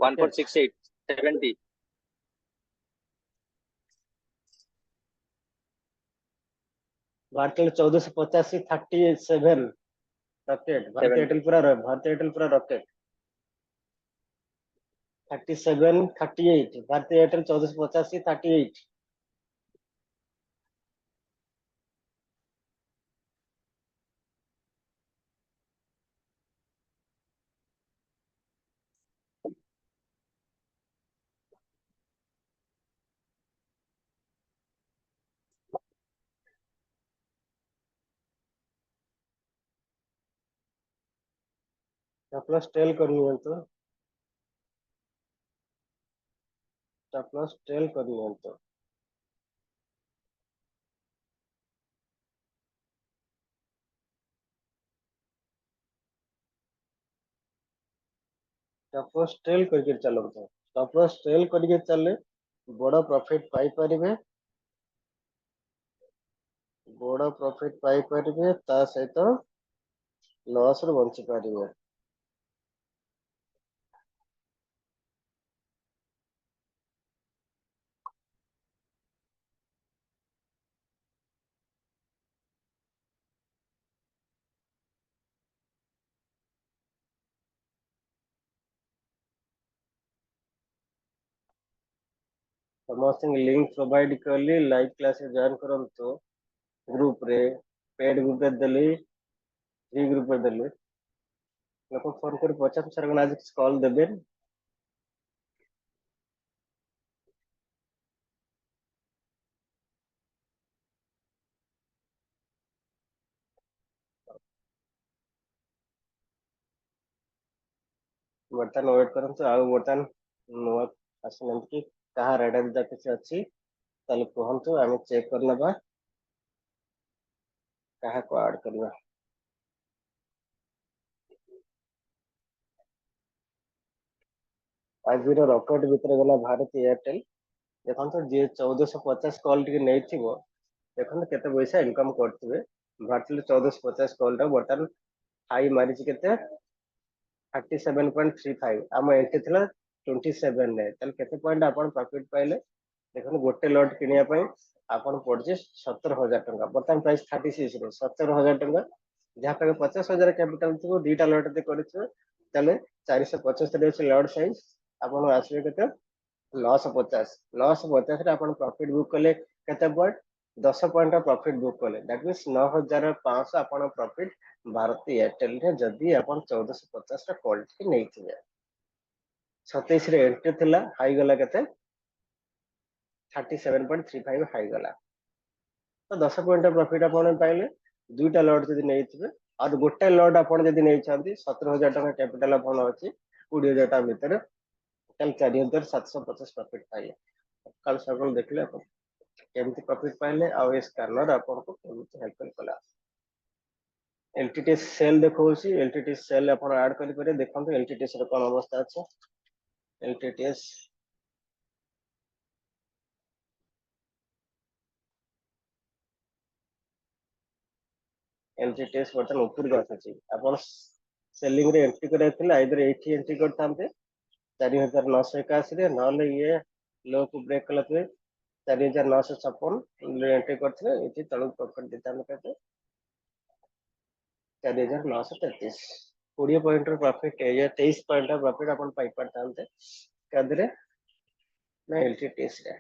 1468 70 भारतीय 1485 37 रॉकेट भारतीय एयरटेल पूरा रॉकेट 37 38 भारतीय एयरटेल 1485 38। प्लस टेल करनी तो प्लस टेल करनी तो प्लस टेल करके चलो तो प्लस टेल करके चले बड़ा प्रॉफिट पाई परिबे बड़ा प्रॉफिट पाई परिबे ता सहित लॉस रे बंची परिबे। समस्त लिंक प्रोवाइड करली लाइव क्लास जॉइन करंतो ग्रुप रे पेड ग्रुप रे देली फ्री ग्रुप रे देली लोक फोन कर पचास सर आज कॉल देबे। बर्तन वेट करंतो आ बर्तन नुआ आसनंत कि कहा रेडर जा किसी अच्छी ताले कहंतु आमे चेक करनबा कहा को ऐड करबा। आज रॉकेट भीतर गला भारती एयरटेल देखो जी 1450 कॉल टी नहीं थी देखो केते पैसा इनकम करथिबे। भारती 1450 कॉल टा बर्तन हाई मारी केते 37.35 आम एंट्री थिला 27 ने ताले केते पॉइंट आपण प्रॉफिट पाइले देखो गोटे लॉट किनिया पई आपन पड़े 17,000 टंका बर्तमान प्राइस 36 रे 17,000 टंका जहाँ पे 50,000 कैपिटल थी दुईटा लट दे कर 475 अच्छे लट साइज आपन आसवे के लॉस 50 रे आपन प्रॉफिट बुक कले केते पॉइंट 10 पॉइंट प्रॉफिट बुक कले दैट मींस 9,500 आपन प्रॉफिट भारती एयरटेल रे जदी आपन 1450 रा कॉल के नै थिबे 27 रे एंट्री थिला हाई गला केते 37.35 हाई गला तो 10 पॉइंट प्रॉफिट आपन पाइले दुईटा लॉट जदी नै थिबे और गोटे लॉट आपन जदी नै छांती 17,000 टका कैपिटल आपन अछि 20,000 टका भीतर कल 4,750 प्रॉफिट पाइले कल सगल देखले अपन केमती प्रॉफिट पाइले आ ए स्कैनर आपन को केमती हेल्प कला एलटीटी सेल देखो एलटीटी सेल अपन ऐड करि करे देखंतु एलटीटी रे कोन अवस्था अछि एलटीटीएस एलटीटीएस बटन ऊपर को आछि अपन सेलिंग रे एंट्री करे थिला आइदर एठी एंट्री करथांते 4,981 रे नले ये लो को ब्रेक कलते 4,956 एंट्री करथे एठी तळु प्रॉफिट देतान कहते 4,933 20 पॉइंट प्रॉफिट या 23 पॉइंट प्रॉफिट अपन पाई पड़तांते कदरे ना एलटीटीएस रे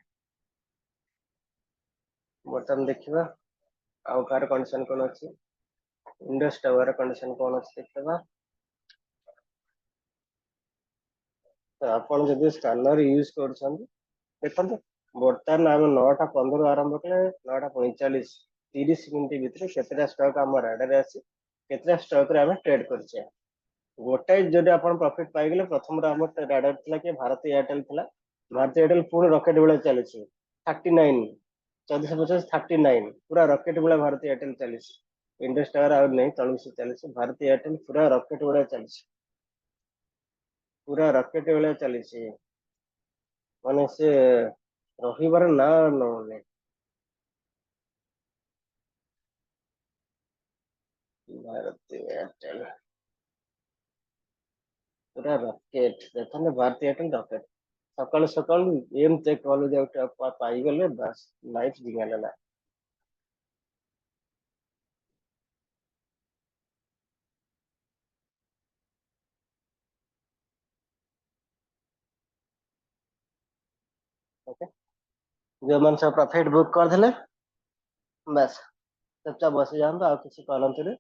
बटन देखिबा आउ कार कंडीशन कोन अछि इंडस टावर कंडीशन कोन अछि देखबा तो आपण जदि स्कैनर यूज करछन देखंतु बर्तमान आम 9:15 आरंभ कले 9:45 30 मिनिट भितर केतेटा स्टॉक आम राडार अछि केतेटा स्टॉक रे आम ट्रेड करछे गोटे जदि आपण प्रॉफिट पाई गेले प्रथम रा आम राडार थिला कि भारती एयरटेल थिला भारती एयरटेल पूर्ण रॉकेट बेले चलिछि 39 1450 39 पूरा रॉकेट बेले भारती एयरटेल चलिछि इंडस टावर आ नहीं तळु से चलिछि भारती एयरटेल पूरा रॉकेट बेले चलिछि पूरा रॉकेट बेले चलिछि माने से रहिबार ना नने भारती एयरटेल पूरा रॉकेट देखने भारती एयरटेल रॉकेट सकाल सकाल एम चेक कॉल जाउ पाई गले बस लाइफ जिगला ओके जो मन सब प्रॉफिट बुक कर देले बस चुपचाप बस जान आ किसी कहलंतु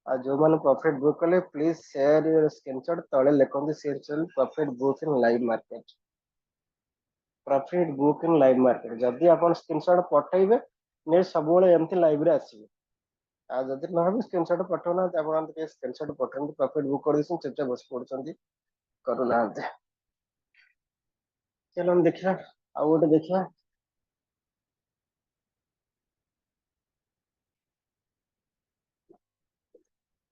आ जो मन प्रॉफिट बुक कले प्लीज शेयर योर स्क्रीनशॉट तळे लिखंतु share profit book in live market profit book in live market जदि अपन स्क्रीनशॉट पठाइबे ने सब बेले एमती लाइव रे आसीबे आ जदि न हम स्क्रीनशॉट पठाउना त अपन के स्क्रीनशॉट पठाउनु प्रॉफिट बुक कर दिसन चुपचाप बस पड़छंती करूना चलो हम देखिया आ गोटे देखिया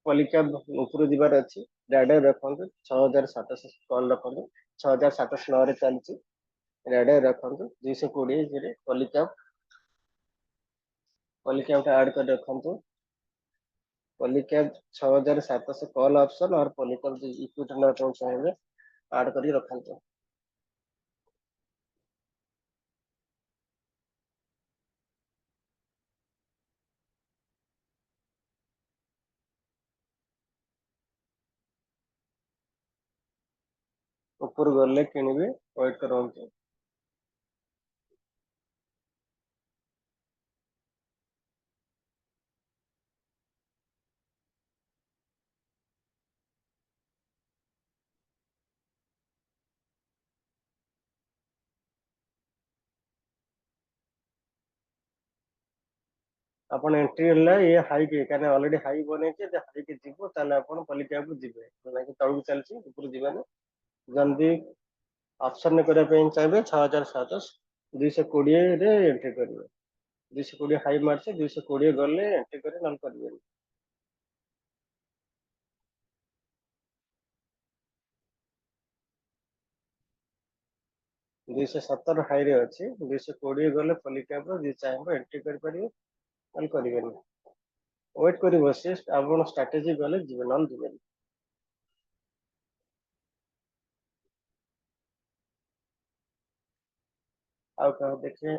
पॉलीकैब ऊपर दिबार अछि राडार रखंतु 6,700 कॉल रखंतु 6,709 रे चलछि राडार रखंतु 220 रे पॉलीकैब ऐड कर रखंतु पॉलीकैब 6,700 कॉल ऑप्शन और पॉलीकैब इक्विटी ना तो चाहिए ऐड करी रखंतु ऊपर गले किनिबे वेट करंतु अपन एंट्री हला ये हाई के काने ऑलरेडी हाई बने के हाई के जीवो ताले अपन पॉलीकैब जीवे लाइक तळु चलछि ऊपर जीवाने जल्दी ऑप्शन ने करे पे चाहिए 6,700 220 रे एंट्री करिवे 220 हाई मारছে 220 गले एंट्री करे नल करिवे 217 हाई रे अछि 220 गले पॉलीकैब रो जे चाहिए एंट्री कर परिवे नल करिवे वेट करी बसे आपण स्ट्रेटजी गले जीवन नल जीवन आउ कह देखिए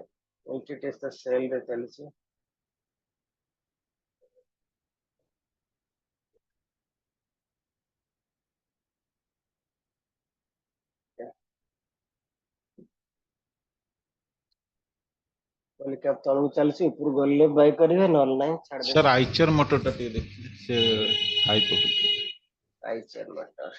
एंट्री टेस्ट तो सेल रे चलছে बोले कि अब तळू चलছি ऊपर गले बाय करिवे नॉल नाही छाड़ दे सर आइचर मोटर टा टिके देखिए से high profit Eicher motor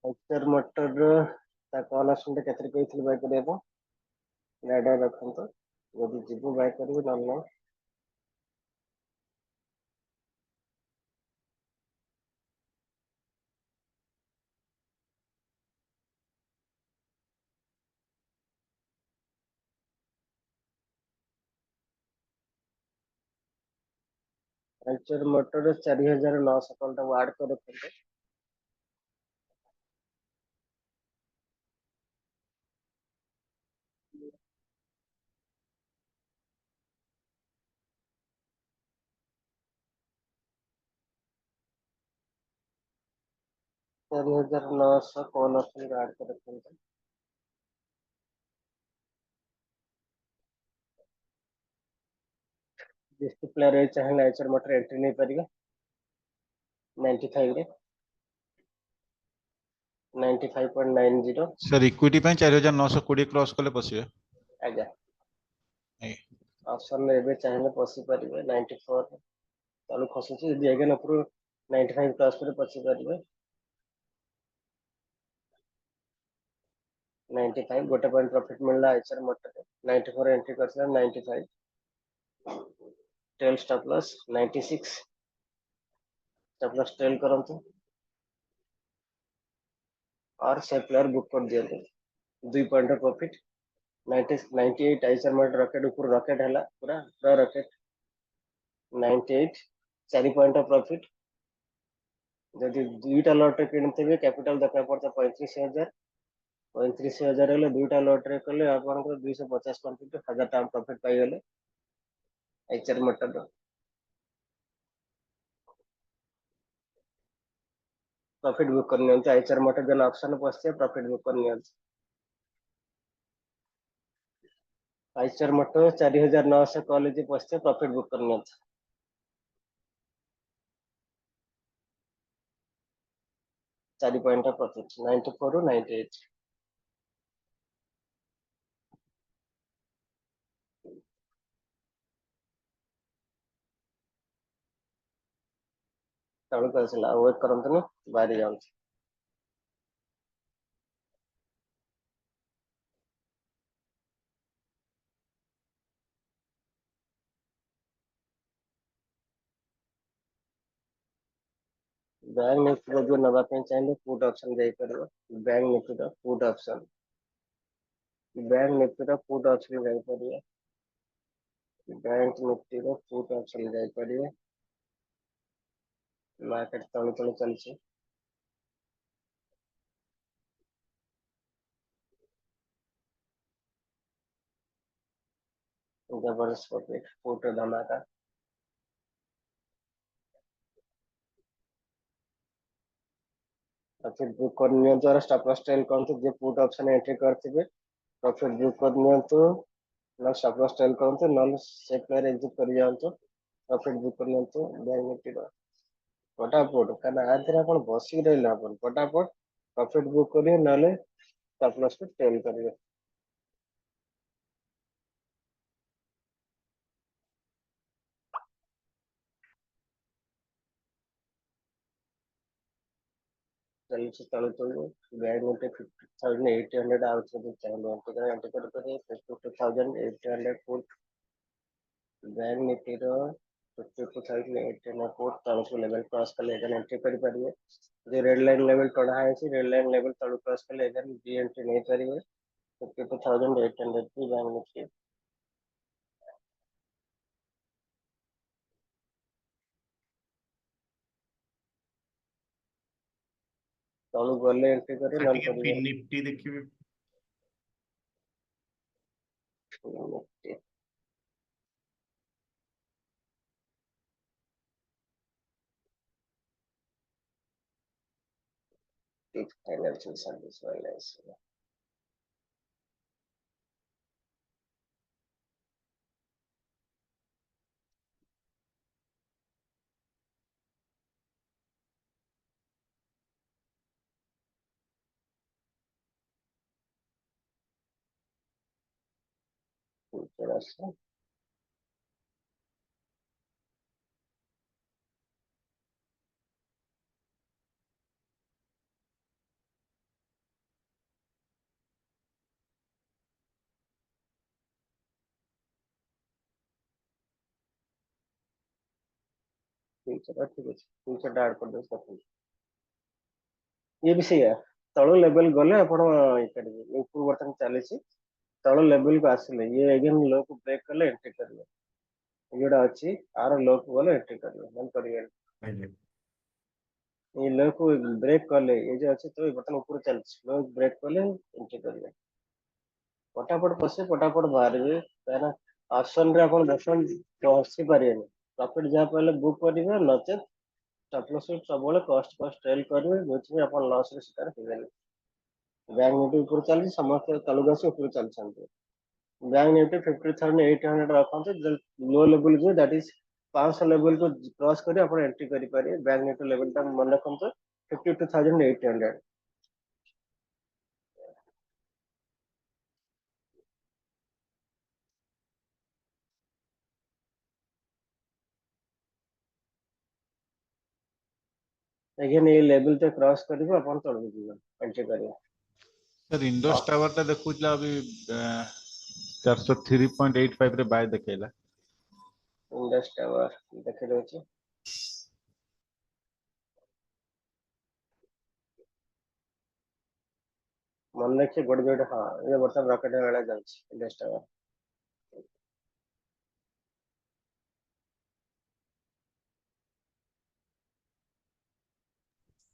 Eicher motor ता कॉल आसुंटे केतरे कहिथिल बाय करिया रेडर रखंतो यदि जीवो बाय करिवे नॉल नाही 5 मोटर 4900 कॉल टा ऐड कर रखंतो 4900 कॉल आसुंटे ऐड कर रखंतो डिस्प्ले रे चाहे आइचर मोटर एंट्री नहीं परिवे 95 रे 95.90 सर इक्विटी पे 4920 क्रॉस कले पसिबे आज्ञा ए ऑप्शन में एबे चाहे पसी परिवे 94 तलु खसुची यदि अगेन ऊपर 95 क्रॉस करे पसी परिवे 95 गोटे पॉइंट प्रॉफिट मिलला आइचर मोटर 94 एंट्री करसला 95 trail stop loss 96 stop loss trail करंतु और से प्लेयर बुक कर दियंतु 2 point profit 90 98 Eicher motor rocket ऊपर रॉकेट हला पूरा पूरा रॉकेट 98 4 पॉइंट प्रॉफिट जदि दुईटा लॉट किणुथिबे कैपिटल दरकार पड़ता 35000 35,000 हेले दुईटा लॉट रे कले आपनकर 250 कंप्लीट 1000 टाइम प्रॉफिट पाई गेले एचआर मोटर प्रॉफिट बुक करने होते एचआर मोटर जन ऑप्शन पछते प्रॉफिट बुक करने एचआर मोटर 4900 कॉलेज पछते प्रॉफिट बुक करने 4 पॉइंट प्रॉफिट 94 टू 98 तळु कसला वेट करंतु न बारी जाऊ बैंक निफ्टी जो नवा पे चाहिए पुट ऑप्शन जाई परबो बैंक निफ्टी का पुट ऑप्शन बैंक निफ्टी का पुट ऑप्शन जाई परबो बैंक निफ्टी का पुट ऑप्शन जाई परबो मार्केट तळु तळु चलछि जबरदस्त प्रॉफिट पुट धमाका प्रॉफिट बुक करने द्वारा स्टॉप लॉस ट्रेल करते जे पुट ऑप्शन एंट्री करथिबे प्रॉफिट बुक करने तो ना स्टॉप लॉस ट्रेल करते नॉन से प्लेयर एग्जिट कर जांतो प्रॉफिट बुक करने तो बैंक निफ्टी रो फटाफट काना आधरे अपन बसी रहले अपन फटाफट प्रॉफिट बुक करिए नाले स्टॉप लॉस को ट्रेल करिए चलिए तळु तळु बैंक निफ्टी 50800 आउट से चाहिए एंट्री कर 52800 पुट बैंक निफ्टी रो 52800 तळु को लेवल क्रॉस कर लेकर एंट्री कर परिए जो रेड लाइन लेवल टढ़ा है रेड लाइन लेवल तळु क्रॉस कर लेकर जी एंट्री नहीं परिए 52800 की बैंक निफ्टी तळु गले एंट्री करे सर नल टिके परिए निफ्टी देखिए Nifty. Financial service wise. Future ଅଛି। फ्यूचर ठीक है फ्यूचर ଟା add କରିଦେଉଛି ଦେଖନ୍ତୁ ये भी ସେଇଆ ତଳ ଲେଭେଲ ଗଲେ ଆପଣ ଇଏ କରିବେ ଉପରୁ ବର୍ତ୍ତମାନ ଚାଲିଛି ତଳ ଲେଭେଲ କୁ ଆସିଲେ ଇଏ अगेन लो କୁ ବ୍ରେକ୍ କଲେ ଏଣ୍ଟ୍ରି କରିବେ ଯୋଉଟା ଅଛି ଆର लो କୁ ଗଲେ ଏଣ୍ଟ୍ରି କରିବେ ବନ୍ଦ କରିବେ ये लो को ब्रेक कले ये जो ଅଛି ତ ବର୍ତ୍ତମାନ ଉପରୁ ଚାଲିଛି लो ବ୍ରେକ୍ କଲେ ଏଣ୍ଟ୍ରି କରିବେ ପଟାପଟ ପଶି ପଟାପଟ ବାହାରିବେ କାରଣ ଅପସନ ରେ ଆପଣ ଦେଖନ୍ତୁ ପଶି ପାରିବେନି ପ୍ରଫିଟ ଯାହା ପାଇଲେ ବୁକ୍ କରିବେ ନଚେତ stop loss ସବୁବେଳେ କଷ୍ଟ ଟ୍ରେଲ କରିବେ ଯୋଉଥିପାଇଁ ଆପଣ ଲସ୍ ରେ ଶିକାର ହେବେନି ବ୍ୟାଙ୍କ ନିଫ୍ଟି ଉପରୁ ଚାଲିଛି ସମସ୍ତେ ତଳକୁ ଆସି ଉପରୁ ଚାଲିଛନ୍ତି ବ୍ୟାଙ୍କ ନିଫ୍ଟି 50,800 ରଖନ୍ତୁ लो लेवल जो दैट इज 500 लेवल को क्रॉस କରି ଆପଣ ଏଣ୍ଟ୍ରି କରିପାରିବେ ବ୍ୟାଙ୍କ ନିଫ୍ଟି ଲେଭେଲ ଟା ମନେ ରଖନ୍ତୁ 52,800 अगेन ये लेवल पे क्रॉस करिवे अपन तळକୁ ଯିବେ एंट्री करिवे सर इंडस टावर टा देखुला अभी 403.85 रे बाय देखेला इंडस टावर देखि दଉଛି मन रखिए गोटे जोटे हाँ ये वर्तमान रॉकेट वाला जाଉଛି इंडस टावर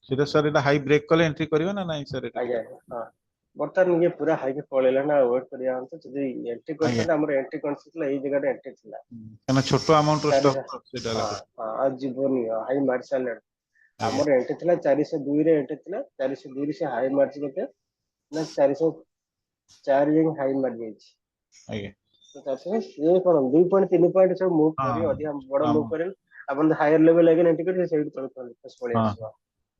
सीधा सर एटा हाई ब्रेक कले एंट्री करियो ना नहीं सर एटा आज्ञा हाँ वर्तमान ये पूरा हाई के पळेला ना वेट करिया हम तो जदी एंट्री करते हमर एंट्री कॉन्सेप्ट एई जगह एंट्री थिला kana छोटो अमाउंट रो चारि स्टॉक सेटा हाँ लागो हाँ आज जीवनी हाई मार्शल आगे हमर एंट्री थिला 402 रे एंट्री थिला 402 से हाई मार्च केते ना 404 जे हाई मार जाईछि आगे तो तासे ये कोन 2.3 पॉइंट सब मूव करी हाँ अधिक बड़ मूव हाँ करेन अपन हायर लेवल अगेन एंट्री करी सेही तळ पळेइ हाँ आसीबा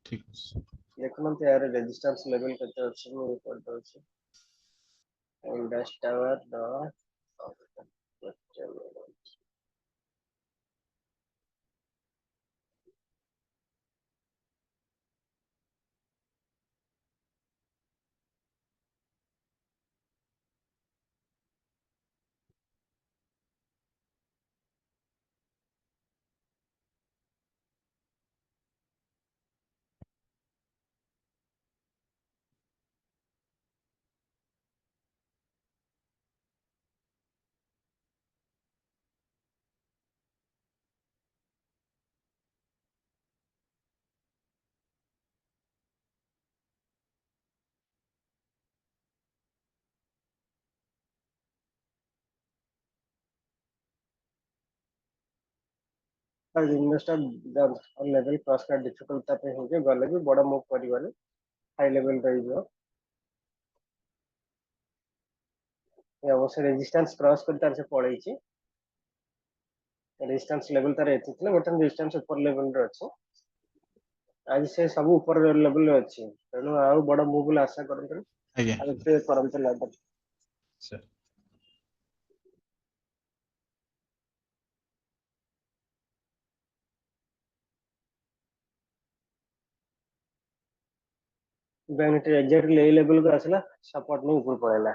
ठीक है देखुन यार रेजिस्टेंस लेवल केते अछि मु रिपोर्ट दଉଛି Indus tower the investor level cross का डिफिकल्ट पे हो गए गले भी बड़ा मूव करिवाने हाई लेवल रहिबो ये अवश्य रेजिस्टेंस क्रॉस कर तार से पळेइछि रेजिस्टेंस लेवल तार एति थिला बटन रेजिस्टेंस ऊपर लेवल रे अछि आज से सब ऊपर लेवल रे अछि तेनु आउ बड़ा मूव आशा करंतु आगे आज पे करंतु लागत सर बैंक एग्जैक्टली ए लेवल को आसला सपोर्ट में ऊपर पळेला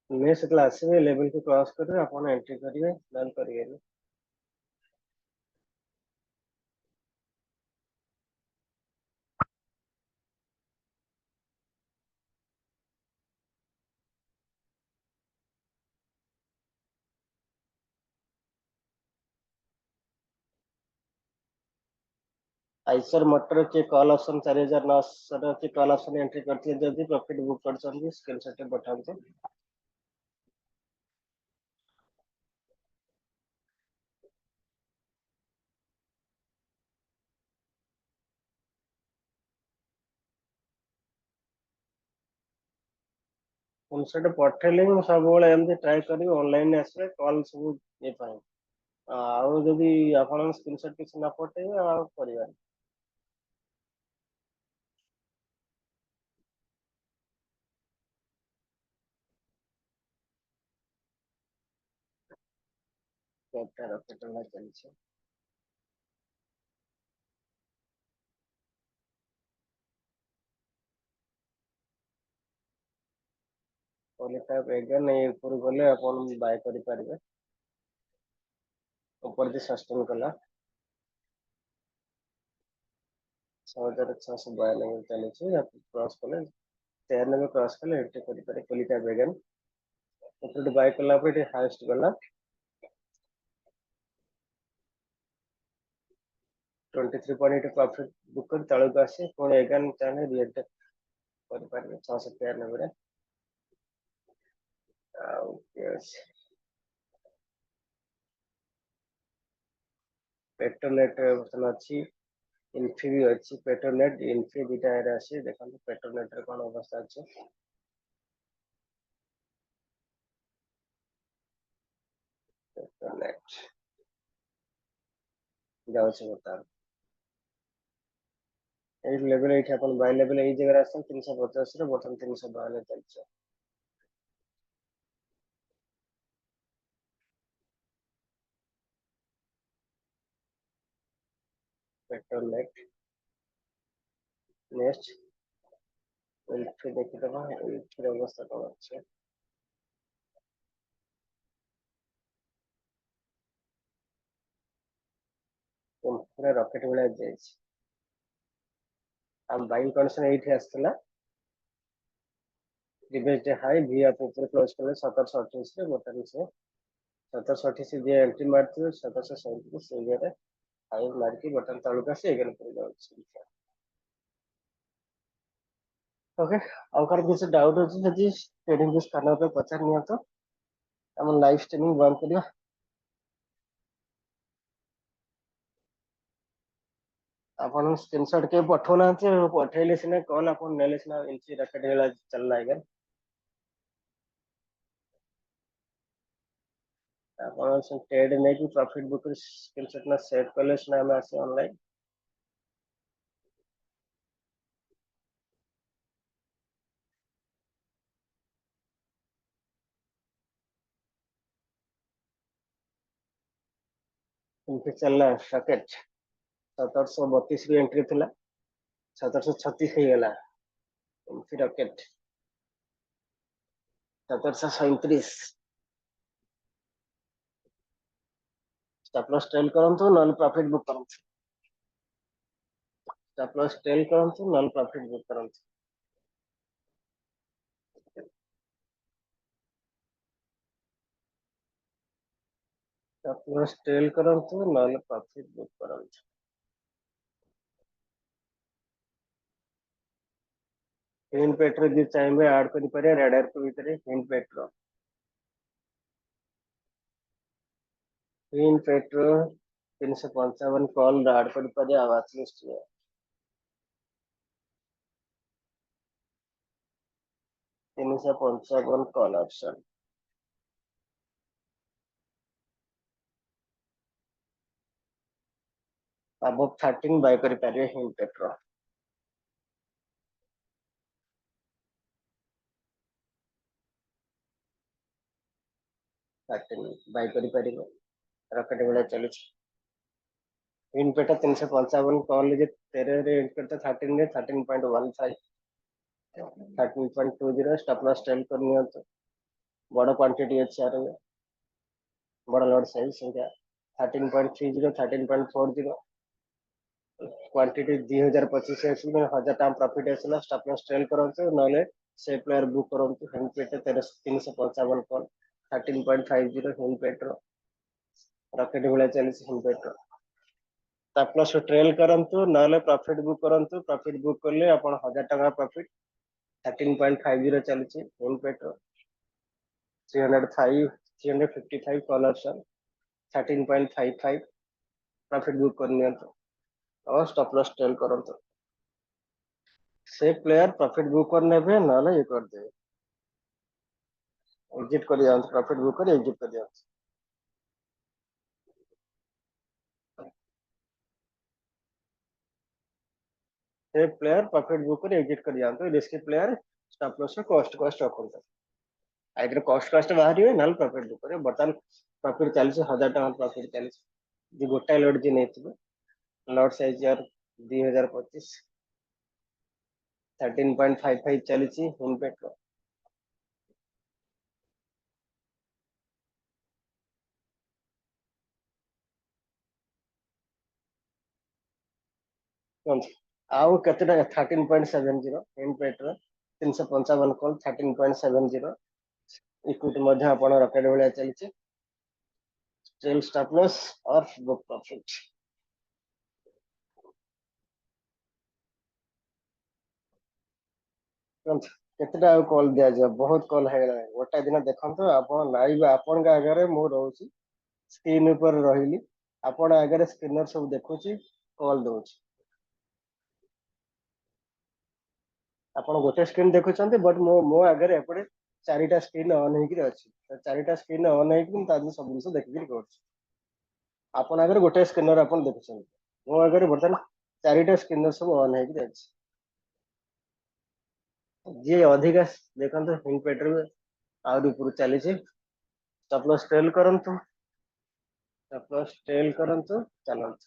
मैं से क्लास में लेवल को क्रॉस कर अपन एंट्री करिवे डन करिवे आइसर मोटर के कॉल ऑप्शन 4900 के कॉल ऑप्शन एंट्री करती है जल्दी प्रॉफिट बुक कर सकते स्क्रीनशॉट पठाते स्क्रीनशॉट पठेले मु सब बेले एमती ट्राई करी ऑनलाइन आसे कॉल सब ये पाए आउ जदी आपण स्क्रीनशॉट किछ ना पठेबे आ परिबा कैप्टा रॉकेट वाला चलছে पॉलिटा वेगन ए ऊपर गले आपण बाय करि परिबे ऊपर जे सस्टेन कला 6692 चलছে क्रॉस कले 93 क्रॉस कले एंट्री करि पारे पॉलिटा वेगन ऊपर बाय कला पे हाईएस्ट गला 23.8 प्रॉफिट बुक कर तळक आसे कोन एगन चाने रिएक्ट करि पारे 693 रे यस पेट्रोनेट ऑप्शन अछि इन्फी भी अछि पेट्रोनेट इन्फी दुटा एरा अछि देखन पेट्रोनेट रे कोन अवस्था अछि पेट्रोनेट जाउ छै बता एई लेवल एठी अपन बाय लेवल एई जगह आछन 350 रे बटन 352 चलছে पेट्रोनेट नेक्स्ट इन्फी देखि दबा इन्फी अवस्था कोन अछि पूरा रॉकेट वाला जाइछ हम बाइंग कंडीशन एठी आस्तला प्रीवियस डे हाई वी आप ऊपर क्लोज करले 1728 रे बटन से 1728 जे एंट्री मारथियो 1737 से जे हाई मार के बटन तळका से एगन कर जाउछ ओके अगर किसी डाउट अछि जदि ट्रेडिंग बिस करना पे पचार निया तो हम लाइव स्ट्रीमिंग बंद करियो आपण स्क्रीनशॉट के पठोना पठेले सिना कॉल आपण नेले सिना इनसी रॉकेट वाला चल रहा है आपण से ट्रेड नै कि प्रॉफिट बुक स्क्रीनशॉट ना सेव करले सिना हम आसे ऑनलाइन इनके चलला रॉकेट 1732 री एंट्री थिला 1736 हे गेला Infy rocket 1737 stop loss trail करंतु नॉन प्रॉफिट बुक करंतु स्टॉप लॉस ट्रेल करंतु नॉन प्रॉफिट बुक करंतु स्टॉप लॉस ट्रेल करंतु नॉन प्रॉफिट बुक करंतु हिन पेट्रो जे चाहिए ऐड करि पारे रेडर को भीतर हिन पेट्रो हिन पेट्रो 355 कॉल ऐड करि पारे आवाज लिस्ट में 355 कॉल ऑप्शन अब 13 बाय करि पारे हिन पेट्रो 13 बाय करि पारे रॉकेट वाला चलु हिन पेटा 355 कॉल जे 13 रे एंड करता 13 रे 13.15 13.20 स्टॉप लॉस ट्रेल करनी तो बड़ क्वांटिटी अछि यार बड़ लॉट साइज संख्या 13.30 13.40 क्वांटिटी 2025 अछि में 1000 टाइम प्रॉफिट अछि स्टॉप लॉस ट्रेल करंतु नले से प्लेयर बुक करंतु हिन पेटा 355 कॉल 13.50 हिन पेट्रो रॉकेट वाला चलछि हिन पेट्रो प्लस ट्रेल करंतु नले प्रॉफिट बुक करंतु प्रॉफिट बुक करले आपण 1000 टका प्रॉफिट 13.50 चलछि इन पेट्रो 305 355 कॉल ऑप्शन 13.55 प्रॉफिट बुक करनी और स्टॉप लॉस ट्रेल करंतु से प्लेयर प्रॉफिट बुक करने पे नले ये कर दे एग्जिट कर जाओ प्रॉफिट बुक कर एग्जिट कर जाओ से प्लेयर प्रॉफिट बुक कर एग्जिट कर जाओ risky player stop loss cost रखते आइदर कॉस्ट बाहर ना प्रॉफिट बुक करे बर्तमान प्रॉफिट चलছে 1000 टका प्रॉफिट चलছে जे गोटा लॉट जे नेथिबे लॉट साइज यार 2025 13.55 चलछि इन पेट्रो आउ केतेटा 13.70 इन पेट्रो 355 कॉल 13.70 इक्विटी मध्य आपण रॉकेट भलिया चलछि ट्रेल स्टॉप लॉस और बुक प्रॉफिट केतेटा कॉल दिया जाए बहुत कॉल है गोटा दिन देखंतो आपण लाइव आपण का आगे मु रहउछि स्क्रीन ऊपर रहिली आपण आगे स्क्रीनर सब देखुछि कॉल दउछि ଆପଣ ଗୋଟେ ସ୍କ୍ରିନ୍ ଦେଖୁଛନ୍ତି ବଟ୍ ମୋ ଆଗରେ ଏପଟେ ଚାରିଟା ସ୍କ୍ରିନ୍ ଅନ୍ ହେଇକିରି ଅଛି ଚାରିଟା ସ୍କ୍ରିନ୍ ଅନ୍ ହେଇକି ମୁଁ ତା ଦେହରେ ସବୁ ଜିନିଷ ଦେଖିକିରି କରୁଛି ଆପଣ ଆଗରେ ଗୋଟେ ସ୍କ୍ରିନର ଆପଣ ଦେଖୁଛନ୍ତି ମୋ ଆଗରେ ବର୍ତ୍ତମାନ ଚାରିଟା ସ୍କ୍ରିନର ସବୁ ଅନ୍ ହେଇକିରି ଅଛି ଯିଏ ଅଧିକା ଦେଖନ୍ତୁ ହିନ୍ ପେଟ୍ରୋଲ ଆହୁରି ଉପରୁ ଚାଲିଛି stop loss trail କରନ୍ତୁ stop loss trail କରନ୍ତୁ ଚାଲନ୍ତୁ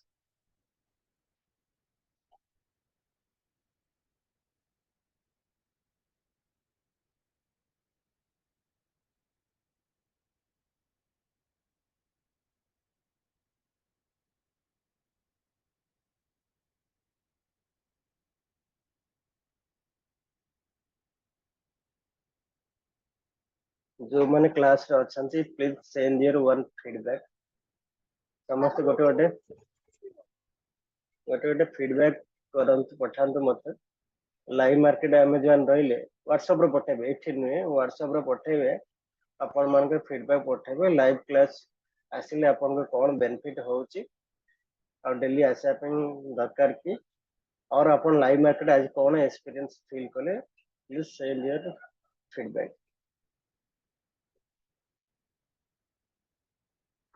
जो माने क्लास रे अछंती please send your one feedback समस्त गोटे फीडबैक करंतु पठांतु मते लाइव मार्केट अमेजन रहिले व्हाट्सएप रे पठेबे एठी नुहे व्हाट्सएप रे पठेबे अपन मान के फीडबैक पठेबे लाइव क्लास आसिले अपन को कोन बेनिफिट होउची और डेली आसा पे दरकार की और अपन लाइव मार्केट आज कोन एक्सपीरियंस फील कले प्लीज सेंड योर फीडबैक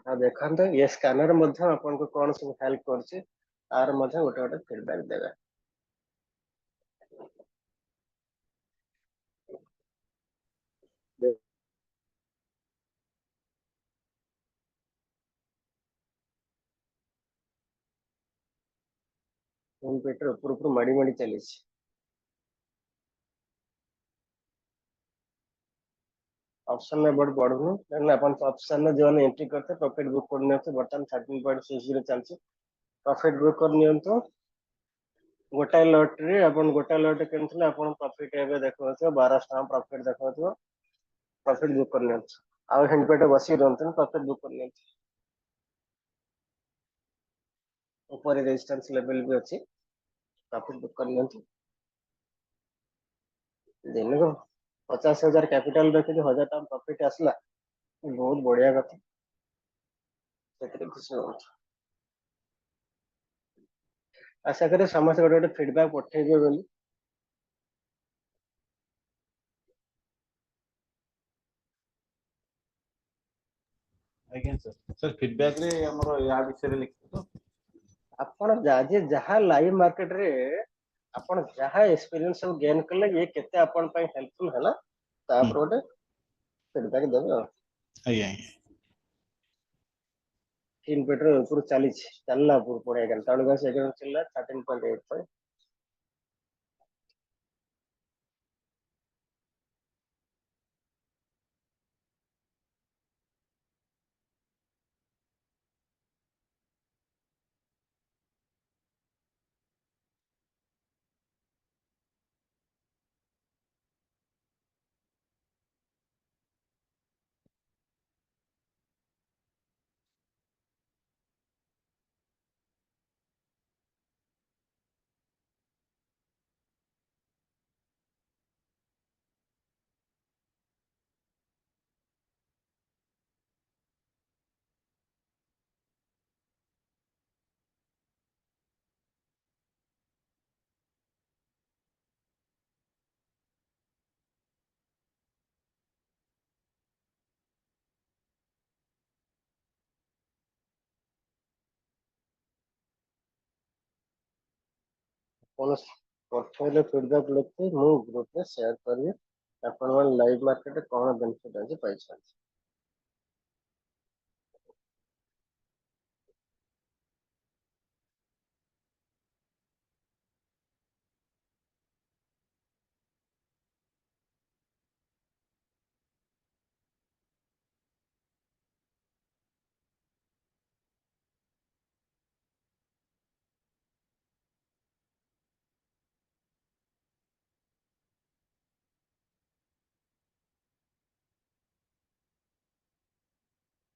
आ देखंत ये स्कैनर मध्ये अपन को कोन सब हेल्प करची आर मध्ये गोटे फीडबैक देबे कंप्यूटर ऊपर ऊपर मड़ी मड़ी चली ऑप्शन में बड़ बढ़नु देन अपन ऑप्शन में जो एंट्री करते प्रॉफिट बुक करने से बर्तन 13.60 चलছে प्रॉफिट बुक करनी तो गोटा लॉट रे अपन गोटा लॉट केनथले अपन प्रॉफिट एबे देखो 12 टका प्रॉफिट देखो प्रॉफिट बुक करनी आ हेन पेटे बसी रहते प्रॉफिट बुक करनी ऊपर रेजिस्टेंस लेवल भी अच्छी प्रॉफिट बुक करनी दिन को 50,000 कैपिटल रखी 1000 टका प्रॉफिट आसला बहुत बढ़िया कथा सेतरे खुशी हो आशा करे समस्त गोटे फीडबैक पठेबे बोली ଆଜ୍ଞା सर फीडबैक रे हमरो या विषय रे लिखतो ଆପଣ ଯାହା ଲାଇଭ ମାର୍କେଟ ରେ ଆପଣ ଯାହା ଏକ୍ସପିରିଏନ୍ସ ସବୁ ଗେନ୍ କଲେ ये କେତେ ଆପଣ ପାଇଁ ହେଲ୍ପଫୁଲ ହେଲା ତାପରେ ଗୋଟେ ଫିଡବ୍ୟାକ ଦେବେ ଆଉ ଆଜ୍ଞା तीन पेट्रोल ऊपर चालीस चलना ऊपर पड़े गया टाउन गैस एक चलना 13.85 କୌଣସି portfolio feedback ଲେଖି ମୁଁ ଗ୍ରୁପରେ ସେୟାର କରିବି ଆପଣମାନେ ଲାଇଭ ମାର୍କେଟରେ କଣ ବେନିଫିଟ ଆଜି ପାଇଛନ୍ତି।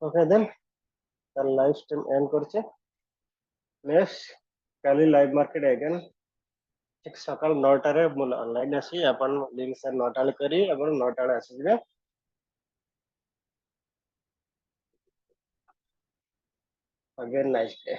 ओके देन তার লাইভ স্ট্রিম এন্ড করছে। নেক্সট কালি লাইভ ମାର୍କେଟ ଏଗେନ୍ ঠিক ସକାଳ 9ଟାରେ ମୁଁ ଅନଲାଇନ୍ ଆସି ଆପଣ ଲିଙ୍କ ସାର୍ 9ଟା ବେଳେ କରି ଆପଣ 9ଟା ବେଳେ ଆସିଯିବେ। Again, nice day.